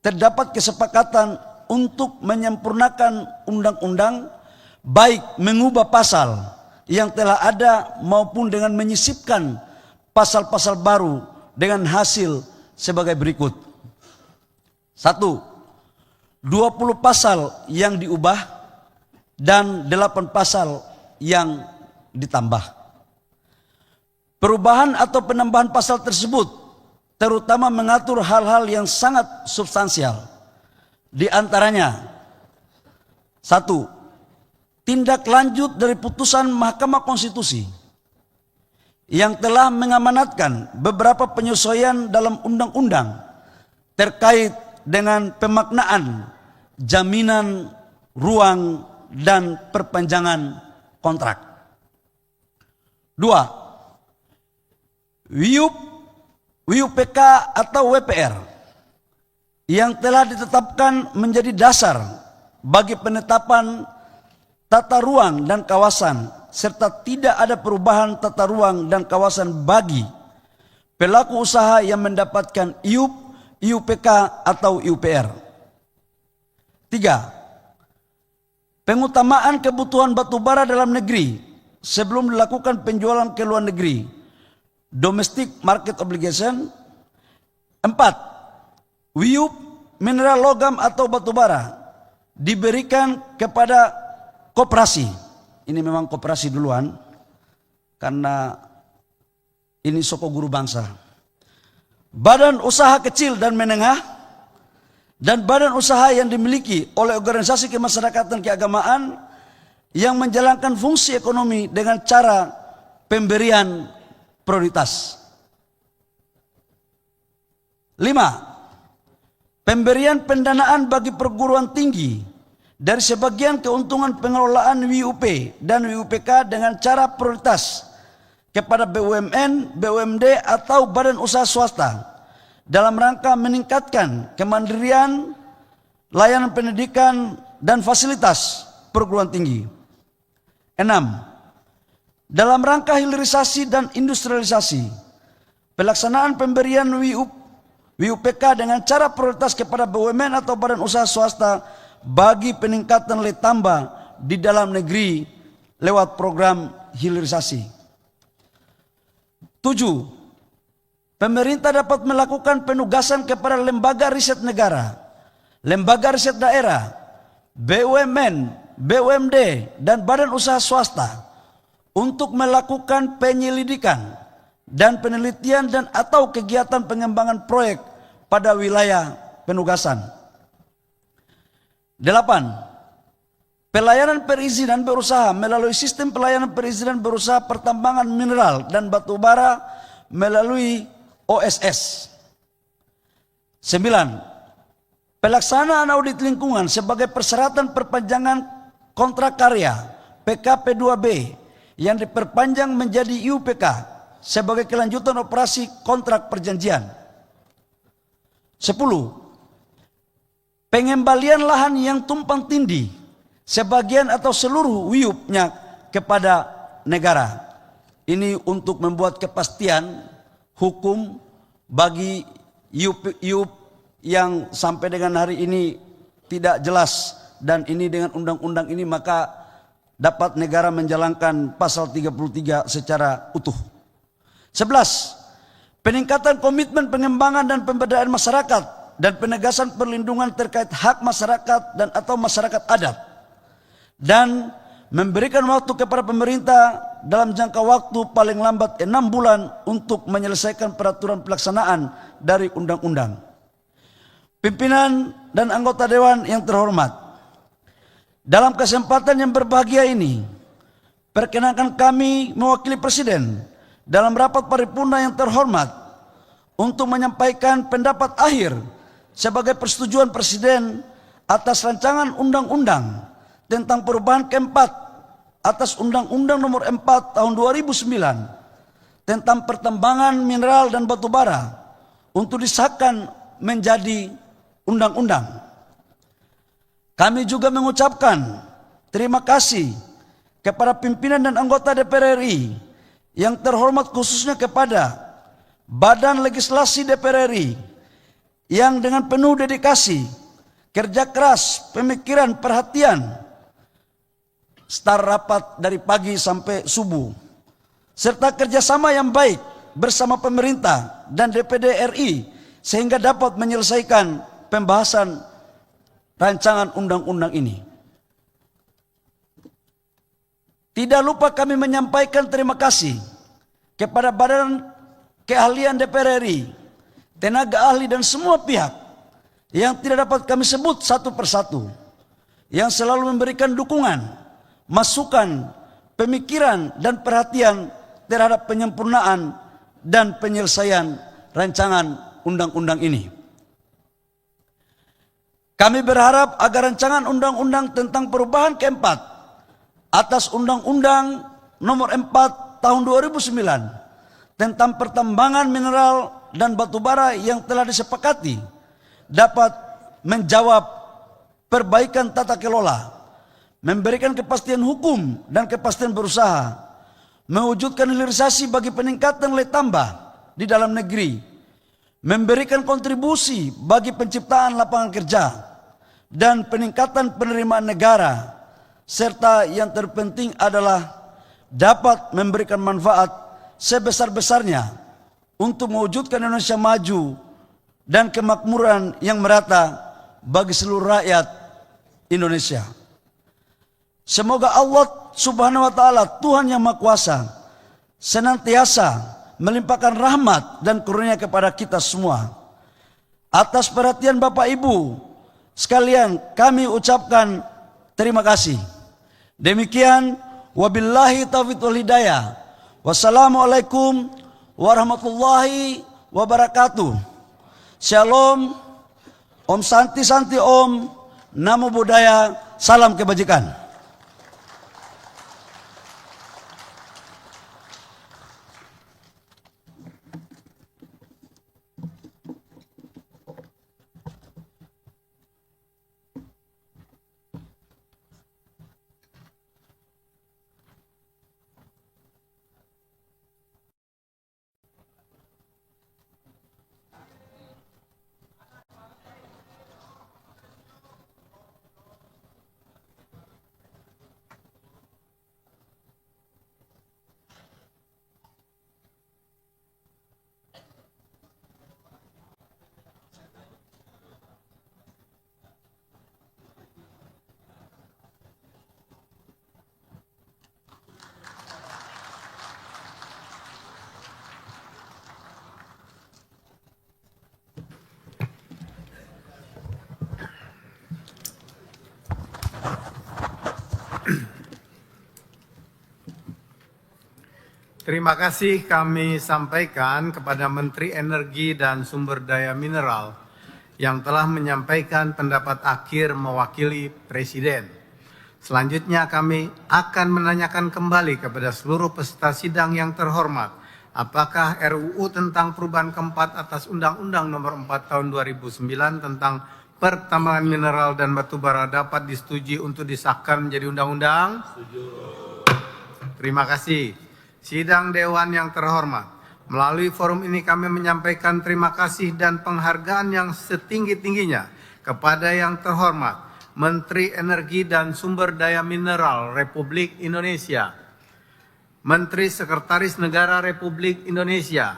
[SPEAKER 4] terdapat kesepakatan untuk menyempurnakan undang-undang, baik mengubah pasal yang telah ada maupun dengan menyisipkan pasal-pasal baru dengan hasil sebagai berikut. 1. 20 pasal yang diubah dan 8 pasal yang ditambah. Perubahan atau penambahan pasal tersebut terutama mengatur hal-hal yang sangat substansial. Di antaranya, 1. Tindak lanjut dari putusan Mahkamah Konstitusi yang telah mengamanatkan beberapa penyesuaian dalam undang-undang terkait dengan pemaknaan jaminan ruang dan perpanjangan kontrak. 2. WUPK atau WPR yang telah ditetapkan menjadi dasar bagi penetapan tata ruang dan kawasan serta tidak ada perubahan tata ruang dan kawasan bagi pelaku usaha yang mendapatkan IUP, IUPK atau IUPR. 3. Pengutamaan kebutuhan batubara dalam negeri sebelum dilakukan penjualan ke luar negeri, domestic market obligation. 4. WIUP mineral logam atau batubara diberikan kepada koperasi. Ini memang koperasi duluan karena ini soko guru bangsa. Badan usaha kecil dan menengah dan badan usaha yang dimiliki oleh organisasi kemasyarakatan keagamaan yang menjalankan fungsi ekonomi dengan cara pemberian prioritas. 5. Pemberian pendanaan bagi perguruan tinggi dari sebagian keuntungan pengelolaan WUP dan WUPK dengan cara prioritas kepada BUMN, BUMD atau badan usaha swasta dalam rangka meningkatkan kemandirian layanan pendidikan dan fasilitas perguruan tinggi. 6. Dalam rangka hilirisasi dan industrialisasi, pelaksanaan pemberian WUPK dengan cara prioritas kepada BUMN atau badan usaha swasta bagi peningkatan nilai tambah di dalam negeri lewat program hilirisasi. 7. Pemerintah dapat melakukan penugasan kepada lembaga riset negara, lembaga riset daerah, BUMN, BUMD, dan badan usaha swasta untuk melakukan penyelidikan dan penelitian dan atau kegiatan pengembangan proyek pada wilayah penugasan. 8. Pelayanan perizinan berusaha melalui sistem pelayanan perizinan berusaha pertambangan mineral dan batu bara melalui OSS. 9. Pelaksanaan audit lingkungan sebagai persyaratan perpanjangan kontrak karya PKP 2B yang diperpanjang menjadi IUPK sebagai kelanjutan operasi kontrak perjanjian. 10. Pengembalian lahan yang tumpang tindih, sebagian atau seluruh wiupnya kepada negara. Ini untuk membuat kepastian hukum bagi iup yang sampai dengan hari ini tidak jelas, dan ini dengan undang-undang ini maka dapat negara menjalankan pasal 33 secara utuh. 11. Peningkatan komitmen pengembangan dan pemberdayaan masyarakat dan penegasan perlindungan terkait hak masyarakat dan atau masyarakat adat, dan memberikan waktu kepada pemerintah dalam jangka waktu paling lambat 6 bulan untuk menyelesaikan peraturan pelaksanaan dari undang-undang. Pimpinan dan anggota dewan yang terhormat, dalam kesempatan yang berbahagia ini, perkenankan kami mewakili Presiden dalam rapat paripurna yang terhormat untuk menyampaikan pendapat akhir sebagai persetujuan Presiden atas rancangan undang-undang tentang perubahan keempat atas Undang-Undang Nomor 4 Tahun 2009 tentang pertambangan mineral dan batu bara untuk disahkan menjadi undang-undang. Kami juga mengucapkan terima kasih kepada pimpinan dan anggota DPR RI yang terhormat, khususnya kepada Badan Legislasi DPR RI yang dengan penuh dedikasi, kerja keras, pemikiran, perhatian, start rapat dari pagi sampai subuh, serta kerjasama yang baik bersama pemerintah dan DPD RI sehingga dapat menyelesaikan pembahasan rancangan undang-undang ini. Tidak lupa kami menyampaikan terima kasih kepada Badan Keahlian DPR RI, tenaga ahli dan semua pihak yang tidak dapat kami sebut satu persatu, yang selalu memberikan dukungan, masukan, pemikiran dan perhatian terhadap penyempurnaan dan penyelesaian rancangan undang-undang ini. Kami berharap agar rancangan undang-undang tentang perubahan keempat atas Undang-Undang Nomor 4 Tahun 2009 tentang pertambangan mineral dan batu bara yang telah disepakati dapat menjawab perbaikan tata kelola, memberikan kepastian hukum dan kepastian berusaha, mewujudkan hilirisasi bagi peningkatan nilai tambah di dalam negeri, memberikan kontribusi bagi penciptaan lapangan kerja dan peningkatan penerimaan negara, serta yang terpenting adalah dapat memberikan manfaat sebesar-besarnya untuk mewujudkan Indonesia maju dan kemakmuran yang merata bagi seluruh rakyat Indonesia. Semoga Allah Subhanahu wa taala, Tuhan yang Maha Kuasa, senantiasa melimpahkan rahmat dan karunia kepada kita semua. Atas perhatian Bapak Ibu sekalian kami ucapkan terima kasih. Demikian, wabillahi taufiq wal hidayah. Wassalamualaikum warahmatullahi wabarakatuh. Shalom, Om Santi Santi Om, Namo Buddhaya, salam kebajikan.
[SPEAKER 1] Terima kasih kami sampaikan kepada Menteri Energi dan Sumber Daya Mineral yang telah menyampaikan pendapat akhir mewakili Presiden. Selanjutnya kami akan menanyakan kembali kepada seluruh peserta sidang yang terhormat apakah RUU tentang perubahan keempat atas Undang-Undang Nomor 4 Tahun 2009 tentang pertambangan mineral dan batu bara dapat disetujui untuk disahkan menjadi undang-undang? Setuju. Terima kasih. Sidang Dewan yang terhormat, melalui forum ini kami menyampaikan terima kasih dan penghargaan yang setinggi-tingginya kepada yang terhormat Menteri Energi dan Sumber Daya Mineral Republik Indonesia, Menteri Sekretaris Negara Republik Indonesia,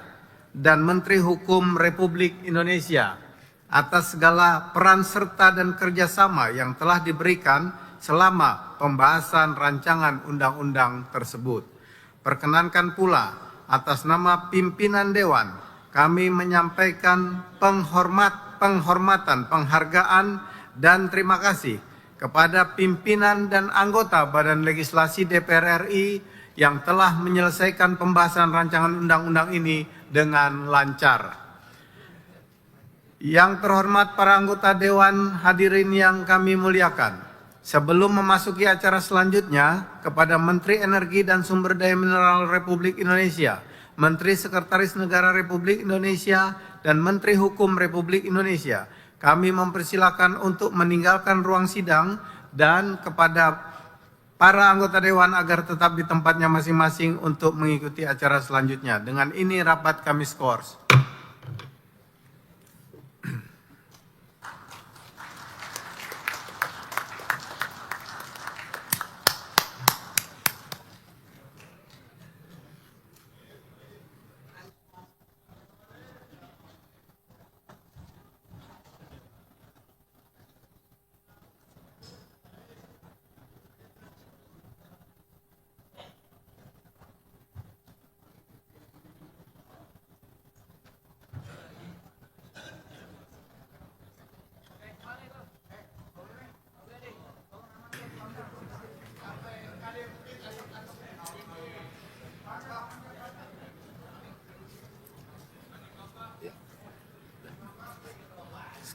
[SPEAKER 1] dan Menteri Hukum Republik Indonesia atas segala peran serta dan kerjasama yang telah diberikan selama pembahasan rancangan undang-undang tersebut. Perkenankan pula atas nama pimpinan Dewan kami menyampaikan penghormatan, penghargaan, dan terima kasih kepada pimpinan dan anggota Badan Legislasi DPR RI yang telah menyelesaikan pembahasan rancangan undang-undang ini dengan lancar. Yang terhormat para anggota Dewan, hadirin yang kami muliakan, sebelum memasuki acara selanjutnya, kepada Menteri Energi dan Sumber Daya Mineral Republik Indonesia, Menteri Sekretaris Negara Republik Indonesia, dan Menteri Hukum Republik Indonesia, kami mempersilakan untuk meninggalkan ruang sidang dan kepada para anggota Dewan agar tetap di tempatnya masing-masing untuk mengikuti acara selanjutnya. Dengan ini rapat kami skors.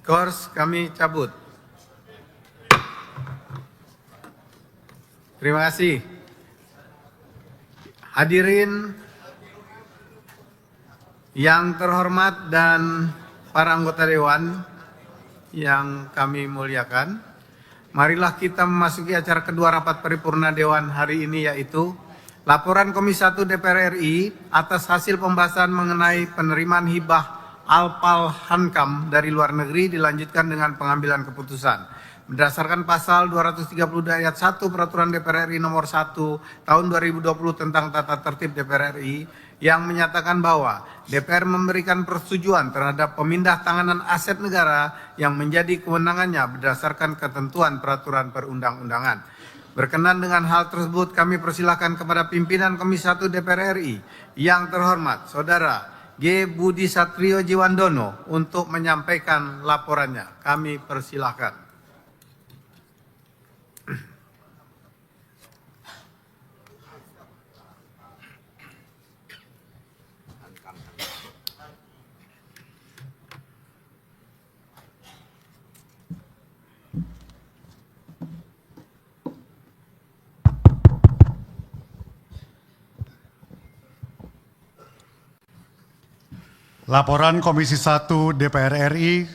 [SPEAKER 1] Skors kami cabut. Terima kasih. Hadirin yang terhormat dan para anggota Dewan yang kami muliakan, marilah kita memasuki acara kedua rapat paripurna Dewan hari ini, yaitu laporan Komisi 1 DPR RI atas hasil pembahasan mengenai penerimaan hibah Alpal Hankam dari luar negeri dilanjutkan dengan pengambilan keputusan. Berdasarkan pasal 232 ayat 1 Peraturan DPR RI nomor 1 tahun 2020 tentang tata tertib DPR RI yang menyatakan bahwa DPR memberikan persetujuan terhadap pemindah tanganan aset negara yang menjadi kewenangannya berdasarkan ketentuan peraturan perundang-undangan. Berkenan dengan hal tersebut, kami persilakan kepada pimpinan Komisi 1 DPR RI yang terhormat Saudara G. Budi Satrio Jiwandono untuk menyampaikan laporannya. Kami persilakan.
[SPEAKER 5] Laporan Komisi 1 DPR RI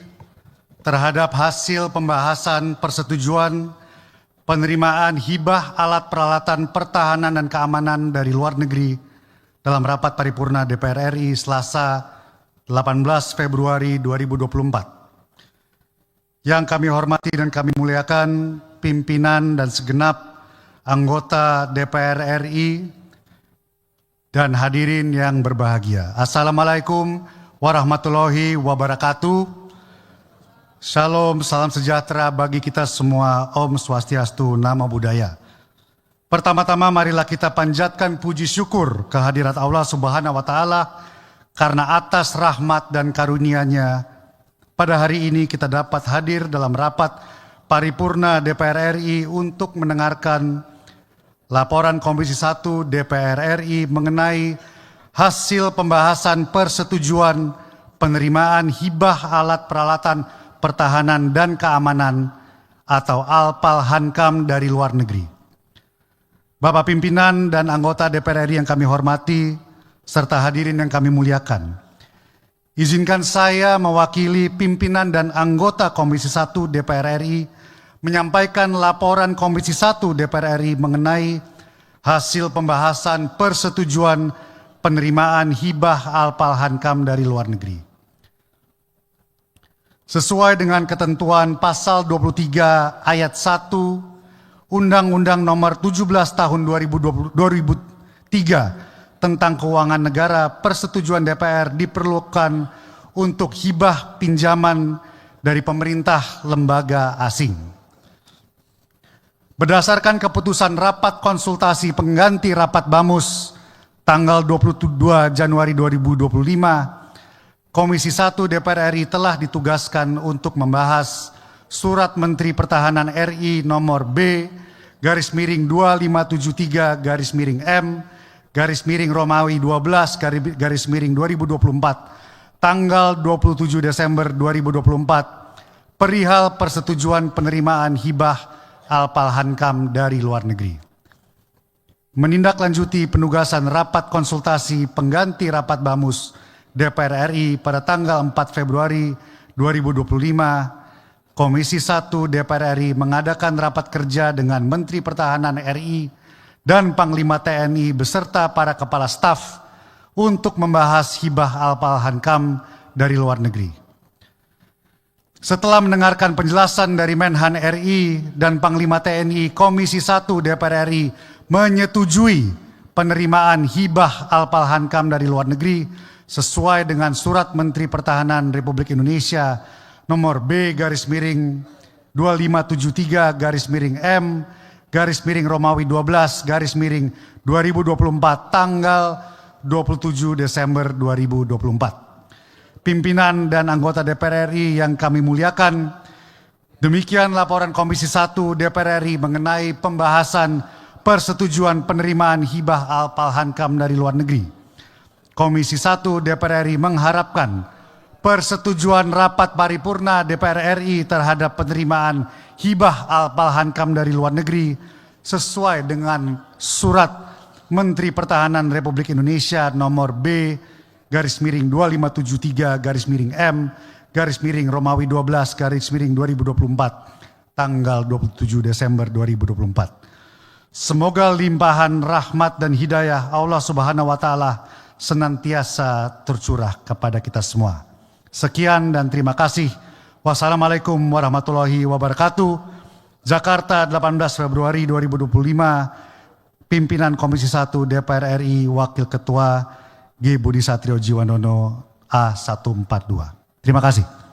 [SPEAKER 5] terhadap hasil pembahasan persetujuan penerimaan hibah alat peralatan pertahanan dan keamanan dari luar negeri dalam rapat paripurna DPR RI Selasa 18 Februari 2024. Yang kami hormati dan kami muliakan pimpinan dan segenap anggota DPR RI dan hadirin yang berbahagia. Assalamualaikum warahmatullahi wabarakatuh. Shalom, salam sejahtera bagi kita semua. Om Swastiastu, Namo Buddhaya. Pertama-tama marilah kita panjatkan puji syukur kehadirat Allah Subhanahu wa Ta'ala karena atas rahmat dan karunia-Nya pada hari ini kita dapat hadir dalam rapat paripurna DPR RI untuk mendengarkan laporan Komisi 1 DPR RI mengenai hasil pembahasan persetujuan penerimaan hibah alat peralatan pertahanan dan keamanan atau Alpal Hankam dari luar negeri. Bapak pimpinan dan anggota DPR RI yang kami hormati, serta hadirin yang kami muliakan. Izinkan saya mewakili pimpinan dan anggota Komisi 1 DPR RI menyampaikan laporan Komisi 1 DPR RI mengenai hasil pembahasan persetujuan penerimaan hibah Alpal-Hankam dari luar negeri. Sesuai dengan ketentuan pasal 23 ayat 1 Undang-Undang Nomor 17 Tahun 2003 tentang keuangan negara, persetujuan DPR diperlukan untuk hibah pinjaman dari pemerintah lembaga asing. Berdasarkan keputusan rapat konsultasi pengganti rapat BAMUS tanggal 22 Januari 2025, Komisi 1 DPR RI telah ditugaskan untuk membahas Surat Menteri Pertahanan RI nomor B/2573/M/Romawi 12/2024 tanggal 27 Desember 2024 perihal persetujuan penerimaan hibah Alpal-Hankam dari luar negeri. Menindaklanjuti penugasan rapat konsultasi pengganti rapat BAMUS DPR RI pada tanggal 4 Februari 2025, Komisi 1 DPR RI mengadakan rapat kerja dengan Menteri Pertahanan RI dan Panglima TNI beserta para kepala staf untuk membahas hibah Alpal-Hankam dari luar negeri. Setelah mendengarkan penjelasan dari Menhan RI dan Panglima TNI, Komisi 1 DPR RI menyetujui penerimaan hibah Alpal-Hankam dari luar negeri sesuai dengan Surat Menteri Pertahanan Republik Indonesia nomor B/2573/M/Romawi 12/2024 tanggal 27 Desember 2024. Pimpinan dan anggota DPR RI yang kami muliakan, demikian laporan Komisi 1 DPR RI mengenai pembahasan persetujuan penerimaan hibah Alpal-Hankam dari luar negeri. Komisi 1 DPR RI mengharapkan persetujuan rapat paripurna DPR RI terhadap penerimaan hibah Alpal-Hankam dari luar negeri sesuai dengan Surat Menteri Pertahanan Republik Indonesia nomor B/2573/M/Romawi 12/2024 tanggal 27 Desember 2024. Semoga limpahan rahmat dan hidayah Allah Subhanahu wa taala senantiasa tercurah kepada kita semua. Sekian dan terima kasih. Wassalamualaikum warahmatullahi wabarakatuh. Jakarta, 18 Februari 2025. Pimpinan Komisi 1 DPR RI, Wakil Ketua G. Budi Satrio Jiwandono A142. Terima kasih.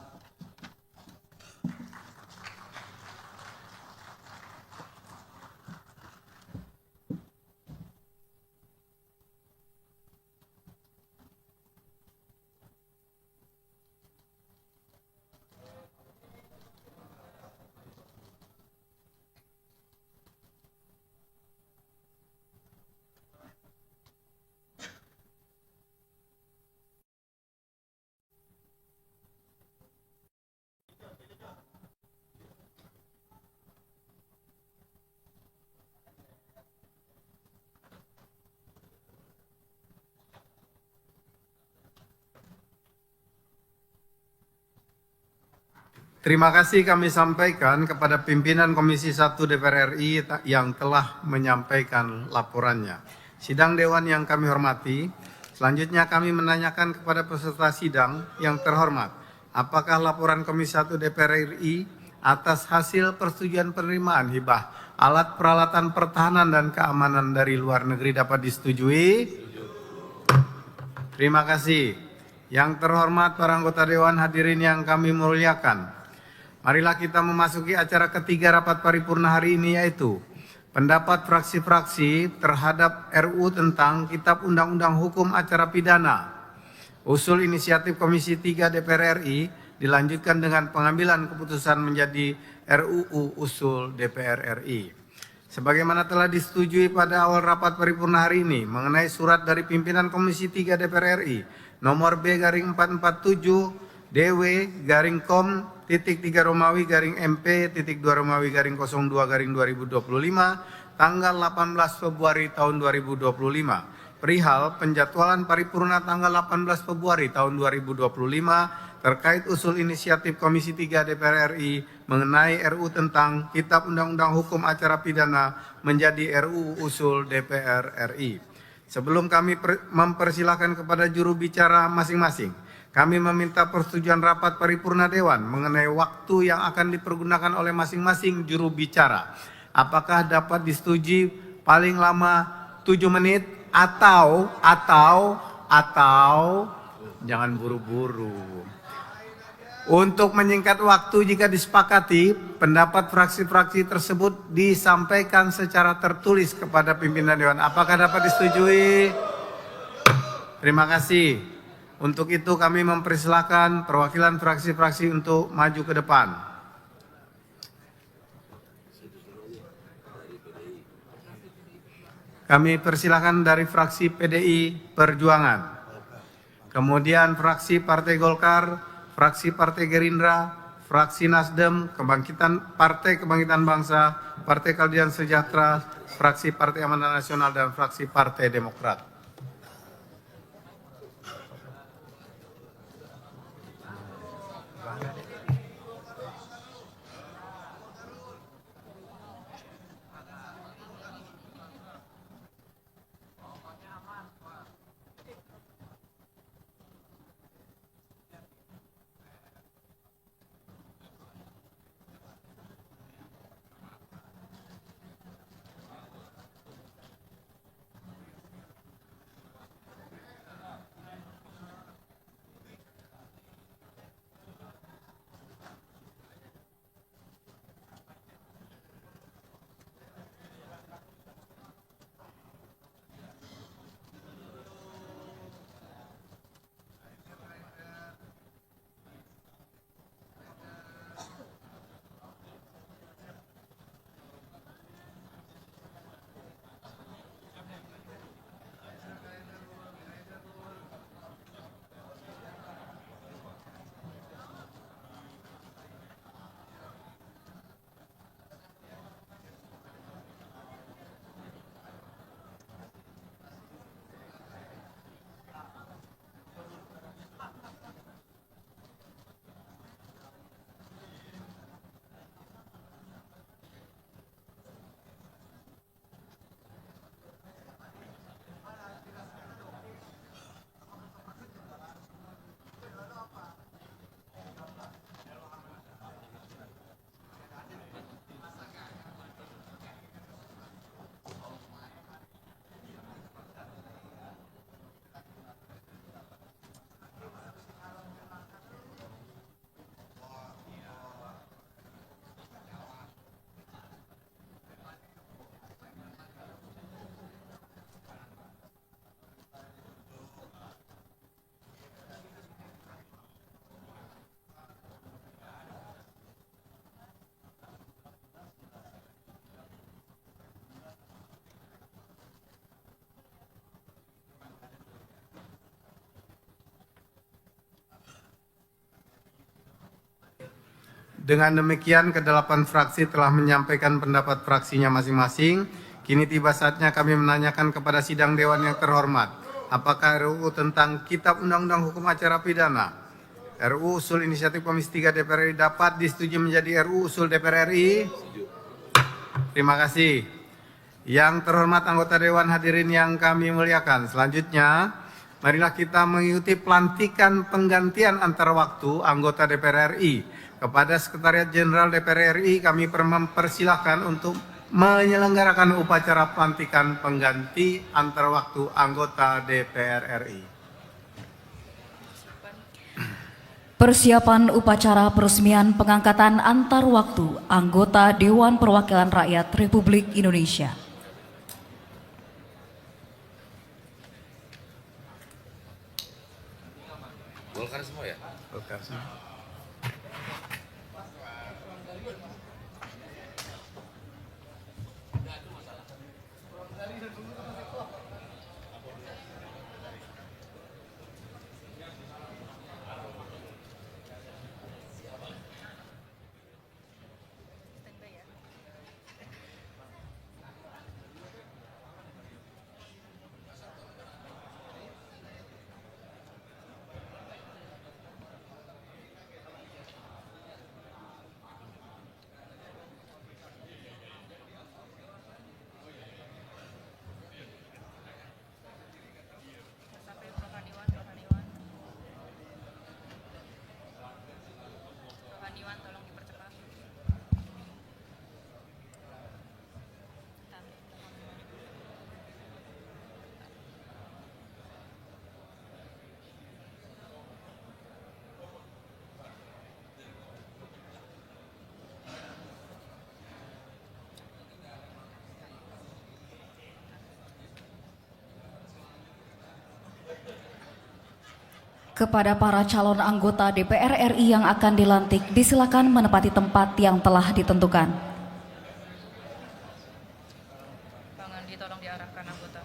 [SPEAKER 1] Terima kasih kami sampaikan kepada pimpinan Komisi 1 DPR RI yang telah menyampaikan laporannya. Sidang Dewan yang kami hormati, selanjutnya kami menanyakan kepada peserta sidang yang terhormat, apakah laporan Komisi 1 DPR RI atas hasil persetujuan penerimaan hibah alat peralatan pertahanan dan keamanan dari luar negeri dapat disetujui? Terima kasih. Yang terhormat para anggota Dewan, hadirin yang kami muliakan. Marilah kita memasuki acara ketiga rapat paripurna hari ini, yaitu pendapat fraksi-fraksi terhadap RUU tentang Kitab Undang-Undang Hukum Acara Pidana. Usul inisiatif Komisi 3 DPR RI dilanjutkan dengan pengambilan keputusan menjadi RUU usul DPR RI. Sebagaimana telah disetujui pada awal rapat paripurna hari ini mengenai surat dari pimpinan Komisi 3 DPR RI nomor B/447 DW-3 Romawi-MP-2 Romawi-02/2025 tanggal 18 Februari tahun 2025 perihal penjadwalan paripurna tanggal 18 Februari tahun 2025 terkait usul inisiatif Komisi 3 DPR RI mengenai RUU tentang Kitab Undang-Undang Hukum Acara Pidana menjadi RUU usul DPR RI. Sebelum kami mempersilahkan kepada juru bicara masing-masing, kami meminta persetujuan rapat paripurna Dewan mengenai waktu yang akan dipergunakan oleh masing-masing juru bicara. Apakah dapat disetujui paling lama 7 menit atau jangan buru-buru. Untuk menyingkat waktu jika disepakati, pendapat fraksi-fraksi tersebut disampaikan secara tertulis kepada pimpinan Dewan. Apakah dapat disetujui? Terima kasih. Untuk itu kami mempersilahkan perwakilan fraksi-fraksi untuk maju ke depan. Kami persilahkan dari fraksi PDI Perjuangan. Kemudian fraksi Partai Golkar, fraksi Partai Gerindra, fraksi Nasdem, Partai Kebangkitan Bangsa, Partai Keadilan Sejahtera, fraksi Partai Amanat Nasional, dan fraksi Partai Demokrat. Dengan demikian, kedelapan fraksi telah menyampaikan pendapat fraksinya masing-masing. Kini tiba saatnya kami menanyakan kepada sidang Dewan yang terhormat, apakah RUU tentang Kitab Undang-Undang Hukum Acara Pidana, RUU usul inisiatif Komisi 3 DPR RI dapat disetujui menjadi RUU usul DPR RI? Terima kasih. Yang terhormat anggota Dewan, hadirin yang kami muliakan. Selanjutnya, marilah kita mengikuti pelantikan penggantian antar waktu anggota DPR RI. Kepada Sekretariat Jenderal DPR RI kami mempersilahkan untuk menyelenggarakan upacara pelantikan pengganti antar waktu anggota DPR RI.
[SPEAKER 6] Persiapan upacara peresmian pengangkatan antar waktu anggota Dewan Perwakilan Rakyat Republik Indonesia.
[SPEAKER 2] Golkar semua ya?
[SPEAKER 1] Golkar semua.
[SPEAKER 6] Kepada para calon anggota DPR RI yang akan dilantik, disilakan menempati tempat yang telah ditentukan.
[SPEAKER 7] Bang Andi, tolong diarahkan anggota.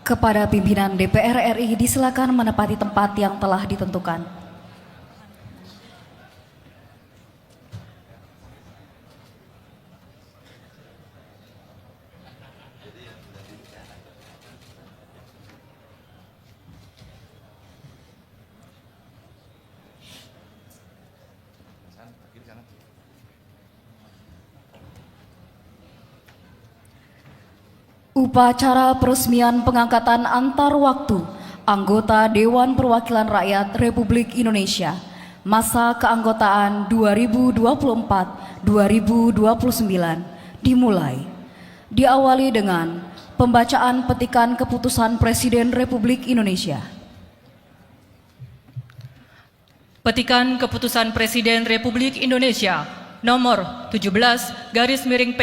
[SPEAKER 6] Kepada pimpinan DPR RI, disilakan menempati tempat yang telah ditentukan. Upacara peresmian pengangkatan antar waktu anggota Dewan Perwakilan Rakyat Republik Indonesia masa keanggotaan 2024-2029 dimulai. Diawali dengan pembacaan petikan keputusan Presiden Republik Indonesia.
[SPEAKER 7] Petikan Keputusan Presiden Republik Indonesia nomor 17/P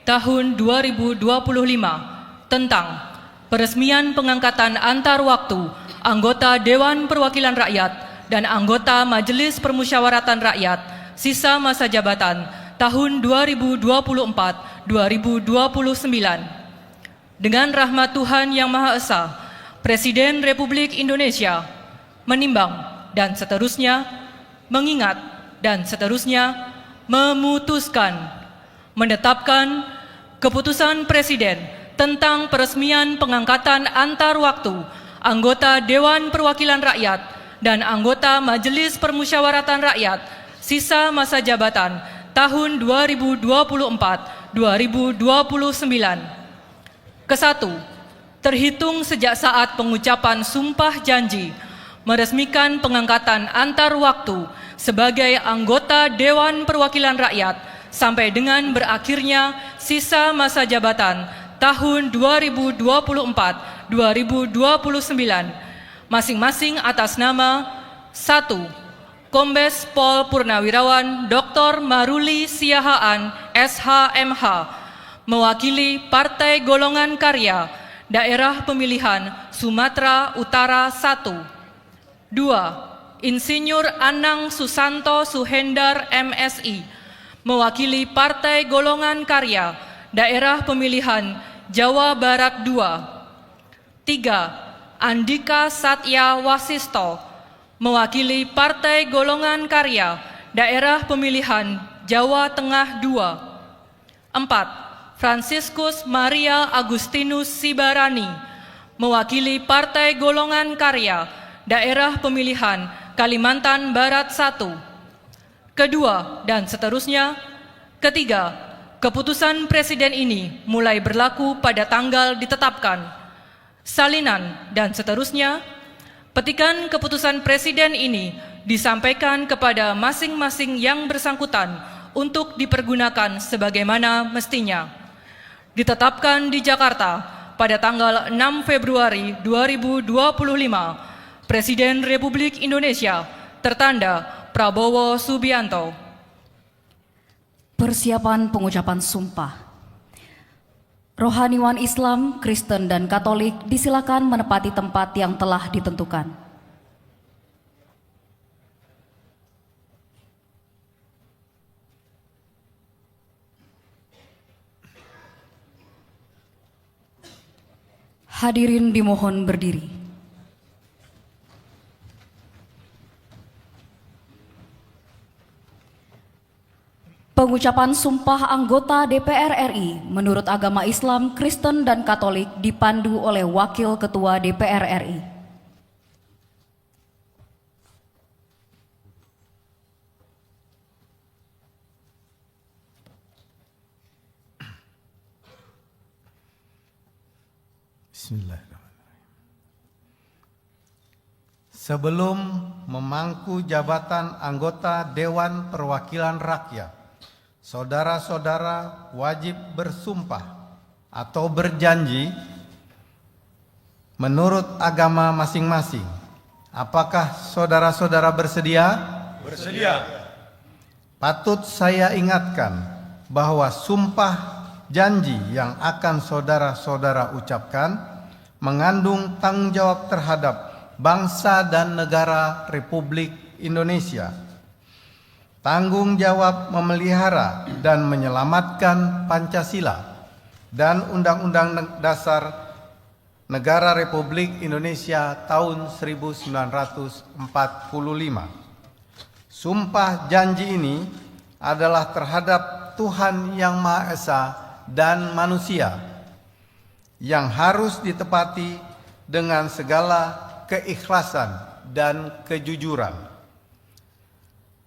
[SPEAKER 7] tahun 2025 tentang peresmian pengangkatan antar waktu anggota Dewan Perwakilan Rakyat dan anggota Majelis Permusyawaratan Rakyat sisa masa jabatan tahun 2024-2029. Dengan rahmat Tuhan Yang Maha Esa, Presiden Republik Indonesia menimbang dan seterusnya mengingat dan seterusnya memutuskan menetapkan Keputusan Presiden tentang peresmian pengangkatan antar waktu anggota Dewan Perwakilan Rakyat dan anggota Majelis Permusyawaratan Rakyat sisa masa jabatan tahun 2024-2029. Kesatu, terhitung sejak saat pengucapan sumpah janji meresmikan pengangkatan antar waktu sebagai anggota Dewan Perwakilan Rakyat sampai dengan berakhirnya sisa masa jabatan tahun 2024-2029, masing-masing atas nama 1. Kombes Pol Purnawirawan Dr. Maruli Siahaan SHMH, mewakili Partai Golongan Karya, Daerah Pemilihan Sumatera Utara 1. 2. Insinyur Anang Susanto Suhendar MSI, mewakili Partai Golongan Karya, Daerah Pemilihan Jawa Barat 2. 3. Andika Satya Wasisto, mewakili Partai Golongan Karya, Daerah Pemilihan Jawa Tengah 2. 4. Franciscus Maria Agustinus Sibarani, mewakili Partai Golongan Karya, Daerah Pemilihan Kalimantan Barat 1. Kedua, dan seterusnya. Ketiga, keputusan Presiden ini mulai berlaku pada tanggal ditetapkan. Salinan, dan seterusnya. Petikan keputusan Presiden ini disampaikan kepada masing-masing yang bersangkutan untuk dipergunakan sebagaimana mestinya. Ditetapkan di Jakarta pada tanggal 6 Februari 2025, Presiden Republik Indonesia tertanda Prabowo Subianto.
[SPEAKER 6] Persiapan pengucapan sumpah. Rohaniwan Islam, Kristen, dan Katolik disilakan menempati tempat yang telah ditentukan. Hadirin dimohon berdiri. Pengucapan sumpah anggota DPR RI menurut agama Islam, Kristen, dan Katolik dipandu oleh Wakil Ketua DPR RI.
[SPEAKER 1] Bismillahirrahmanirrahim. Sebelum memangku jabatan anggota Dewan Perwakilan Rakyat, saudara-saudara wajib bersumpah atau berjanji menurut agama masing-masing. Apakah saudara-saudara bersedia?
[SPEAKER 8] Bersedia.
[SPEAKER 1] Patut saya ingatkan bahwa sumpah janji yang akan saudara-saudara ucapkan mengandung tanggung jawab terhadap bangsa dan negara Republik Indonesia. Tanggung jawab memelihara dan menyelamatkan Pancasila dan Undang-Undang Dasar Negara Republik Indonesia tahun 1945. Sumpah janji ini adalah terhadap Tuhan Yang Maha Esa dan manusia yang harus ditepati dengan segala keikhlasan dan kejujuran.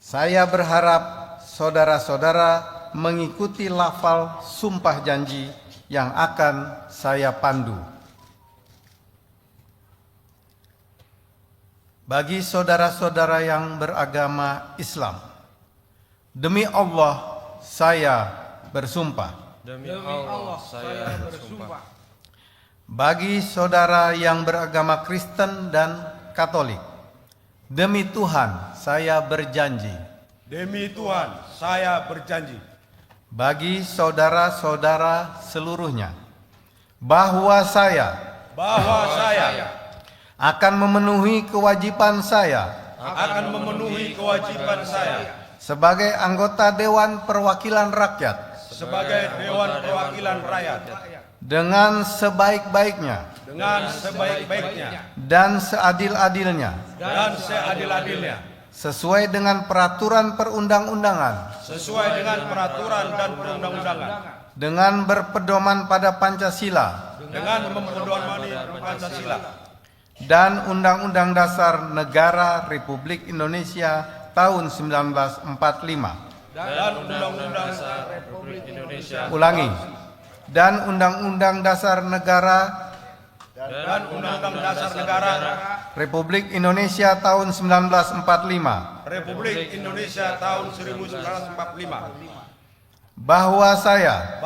[SPEAKER 1] Saya berharap saudara-saudara mengikuti lafal sumpah janji yang akan saya pandu. Bagi saudara-saudara yang beragama Islam, demi Allah saya bersumpah.
[SPEAKER 8] Demi Allah saya bersumpah.
[SPEAKER 1] Bagi saudara yang beragama Kristen dan Katolik, demi Tuhan saya berjanji.
[SPEAKER 8] Demi Tuhan saya berjanji.
[SPEAKER 1] Bagi saudara-saudara seluruhnya, bahwa saya akan memenuhi kewajiban saya sebagai anggota Dewan Perwakilan Rakyat dengan sebaik-baiknya dan seadil-adilnya sesuai dengan peraturan perundang-undangan dengan berpedoman pada Pancasila dan Undang-Undang Dasar Negara Republik Indonesia tahun 1945. Ulangi. Dan Undang-Undang Dasar Negara Republik Indonesia tahun 1945. Bahwa saya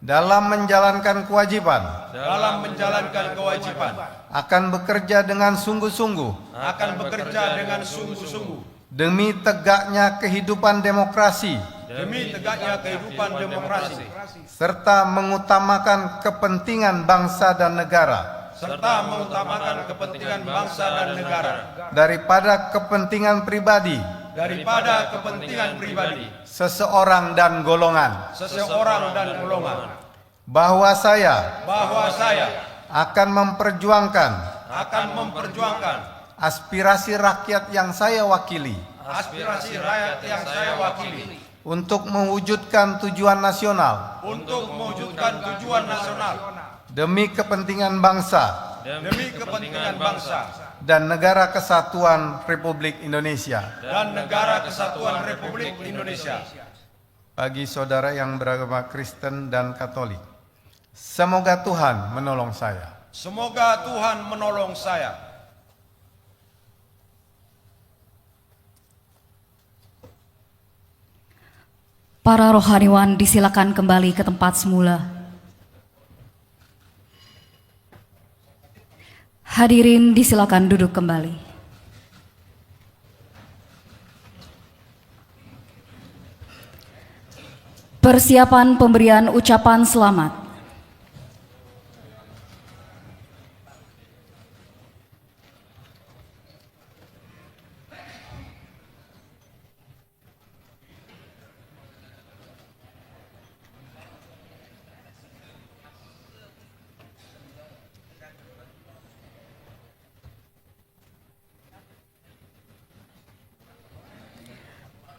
[SPEAKER 1] dalam menjalankan kewajiban akan bekerja dengan sungguh-sungguh demi tegaknya kehidupan demokrasi serta mengutamakan kepentingan bangsa dan negara daripada kepentingan pribadi seseorang dan golongan. Bahwa saya akan memperjuangkan aspirasi rakyat yang saya wakili untuk mewujudkan tujuan nasional demi kepentingan bangsa dan negara kesatuan Republik Indonesia. Bagi saudara yang beragama Kristen dan Katolik, semoga Tuhan menolong saya.
[SPEAKER 8] Semoga Tuhan menolong saya.
[SPEAKER 6] Para rohaniwan disilakan kembali ke tempat semula. Hadirin disilakan duduk kembali. Persiapan pemberian ucapan selamat.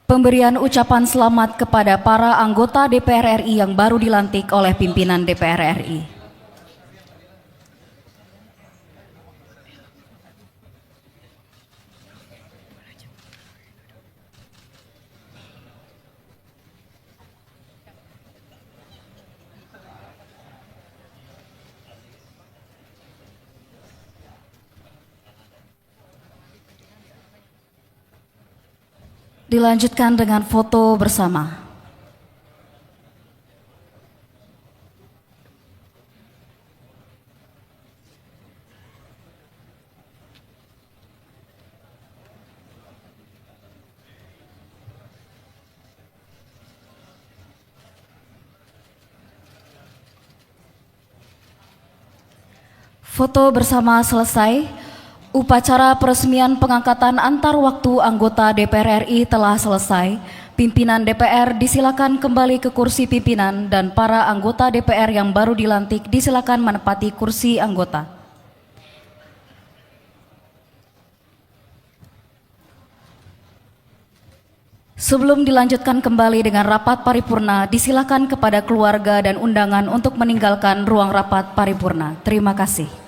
[SPEAKER 6] Pemberian ucapan selamat kepada para anggota DPR RI yang baru dilantik oleh pimpinan DPR RI. Dilanjutkan dengan foto bersama. Foto bersama selesai. Upacara peresmian pengangkatan antar waktu anggota DPR RI telah selesai. Pimpinan DPR disilakan kembali ke kursi pimpinan dan para anggota DPR yang baru dilantik disilakan menempati kursi anggota. Sebelum dilanjutkan kembali dengan rapat paripurna, disilakan kepada keluarga dan undangan untuk meninggalkan ruang rapat paripurna. Terima kasih.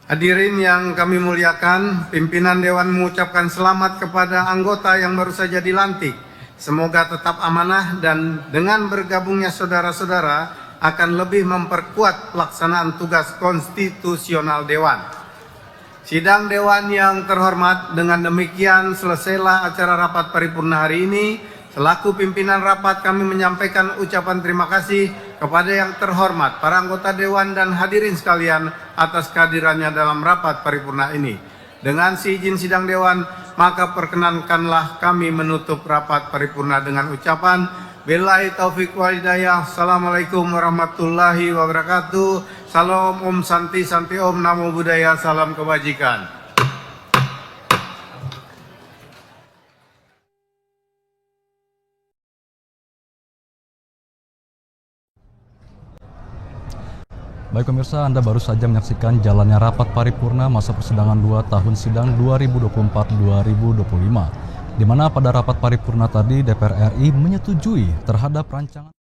[SPEAKER 1] Hadirin yang kami muliakan, pimpinan Dewan mengucapkan selamat kepada anggota yang baru saja dilantik. Semoga tetap amanah dan dengan bergabungnya saudara-saudara akan lebih memperkuat pelaksanaan tugas konstitusional Dewan. Sidang Dewan yang terhormat, dengan demikian selesailah acara rapat paripurna hari ini. Selaku pimpinan rapat kami menyampaikan ucapan terima kasih kepada yang terhormat para anggota Dewan dan hadirin sekalian atas kehadirannya dalam rapat paripurna ini. Dengan seizin sidang Dewan, maka perkenankanlah kami menutup rapat paripurna dengan ucapan billahi taufiq wal hidayah. Assalamualaikum warahmatullahi wabarakatuh. Salam Om Santi Santi Om, Namo Buddhaya, salam kebajikan.
[SPEAKER 9] Baik pemirsa, Anda baru saja menyaksikan jalannya rapat paripurna masa persidangan 2 tahun sidang 2024-2025, di mana pada rapat paripurna tadi DPR RI menyetujui terhadap rancangan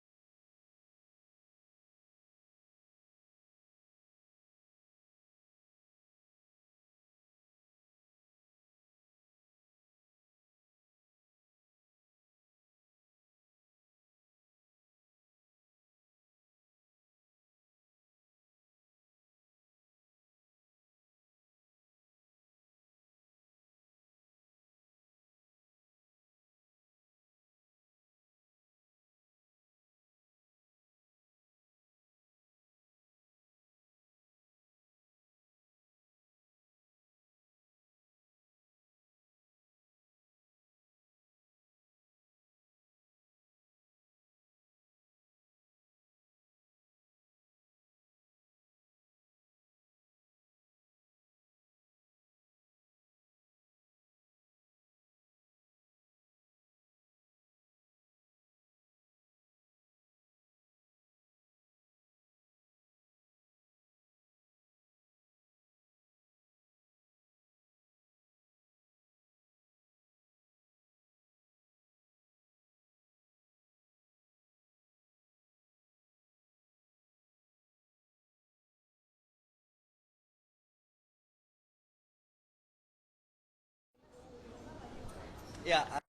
[SPEAKER 4] Tadi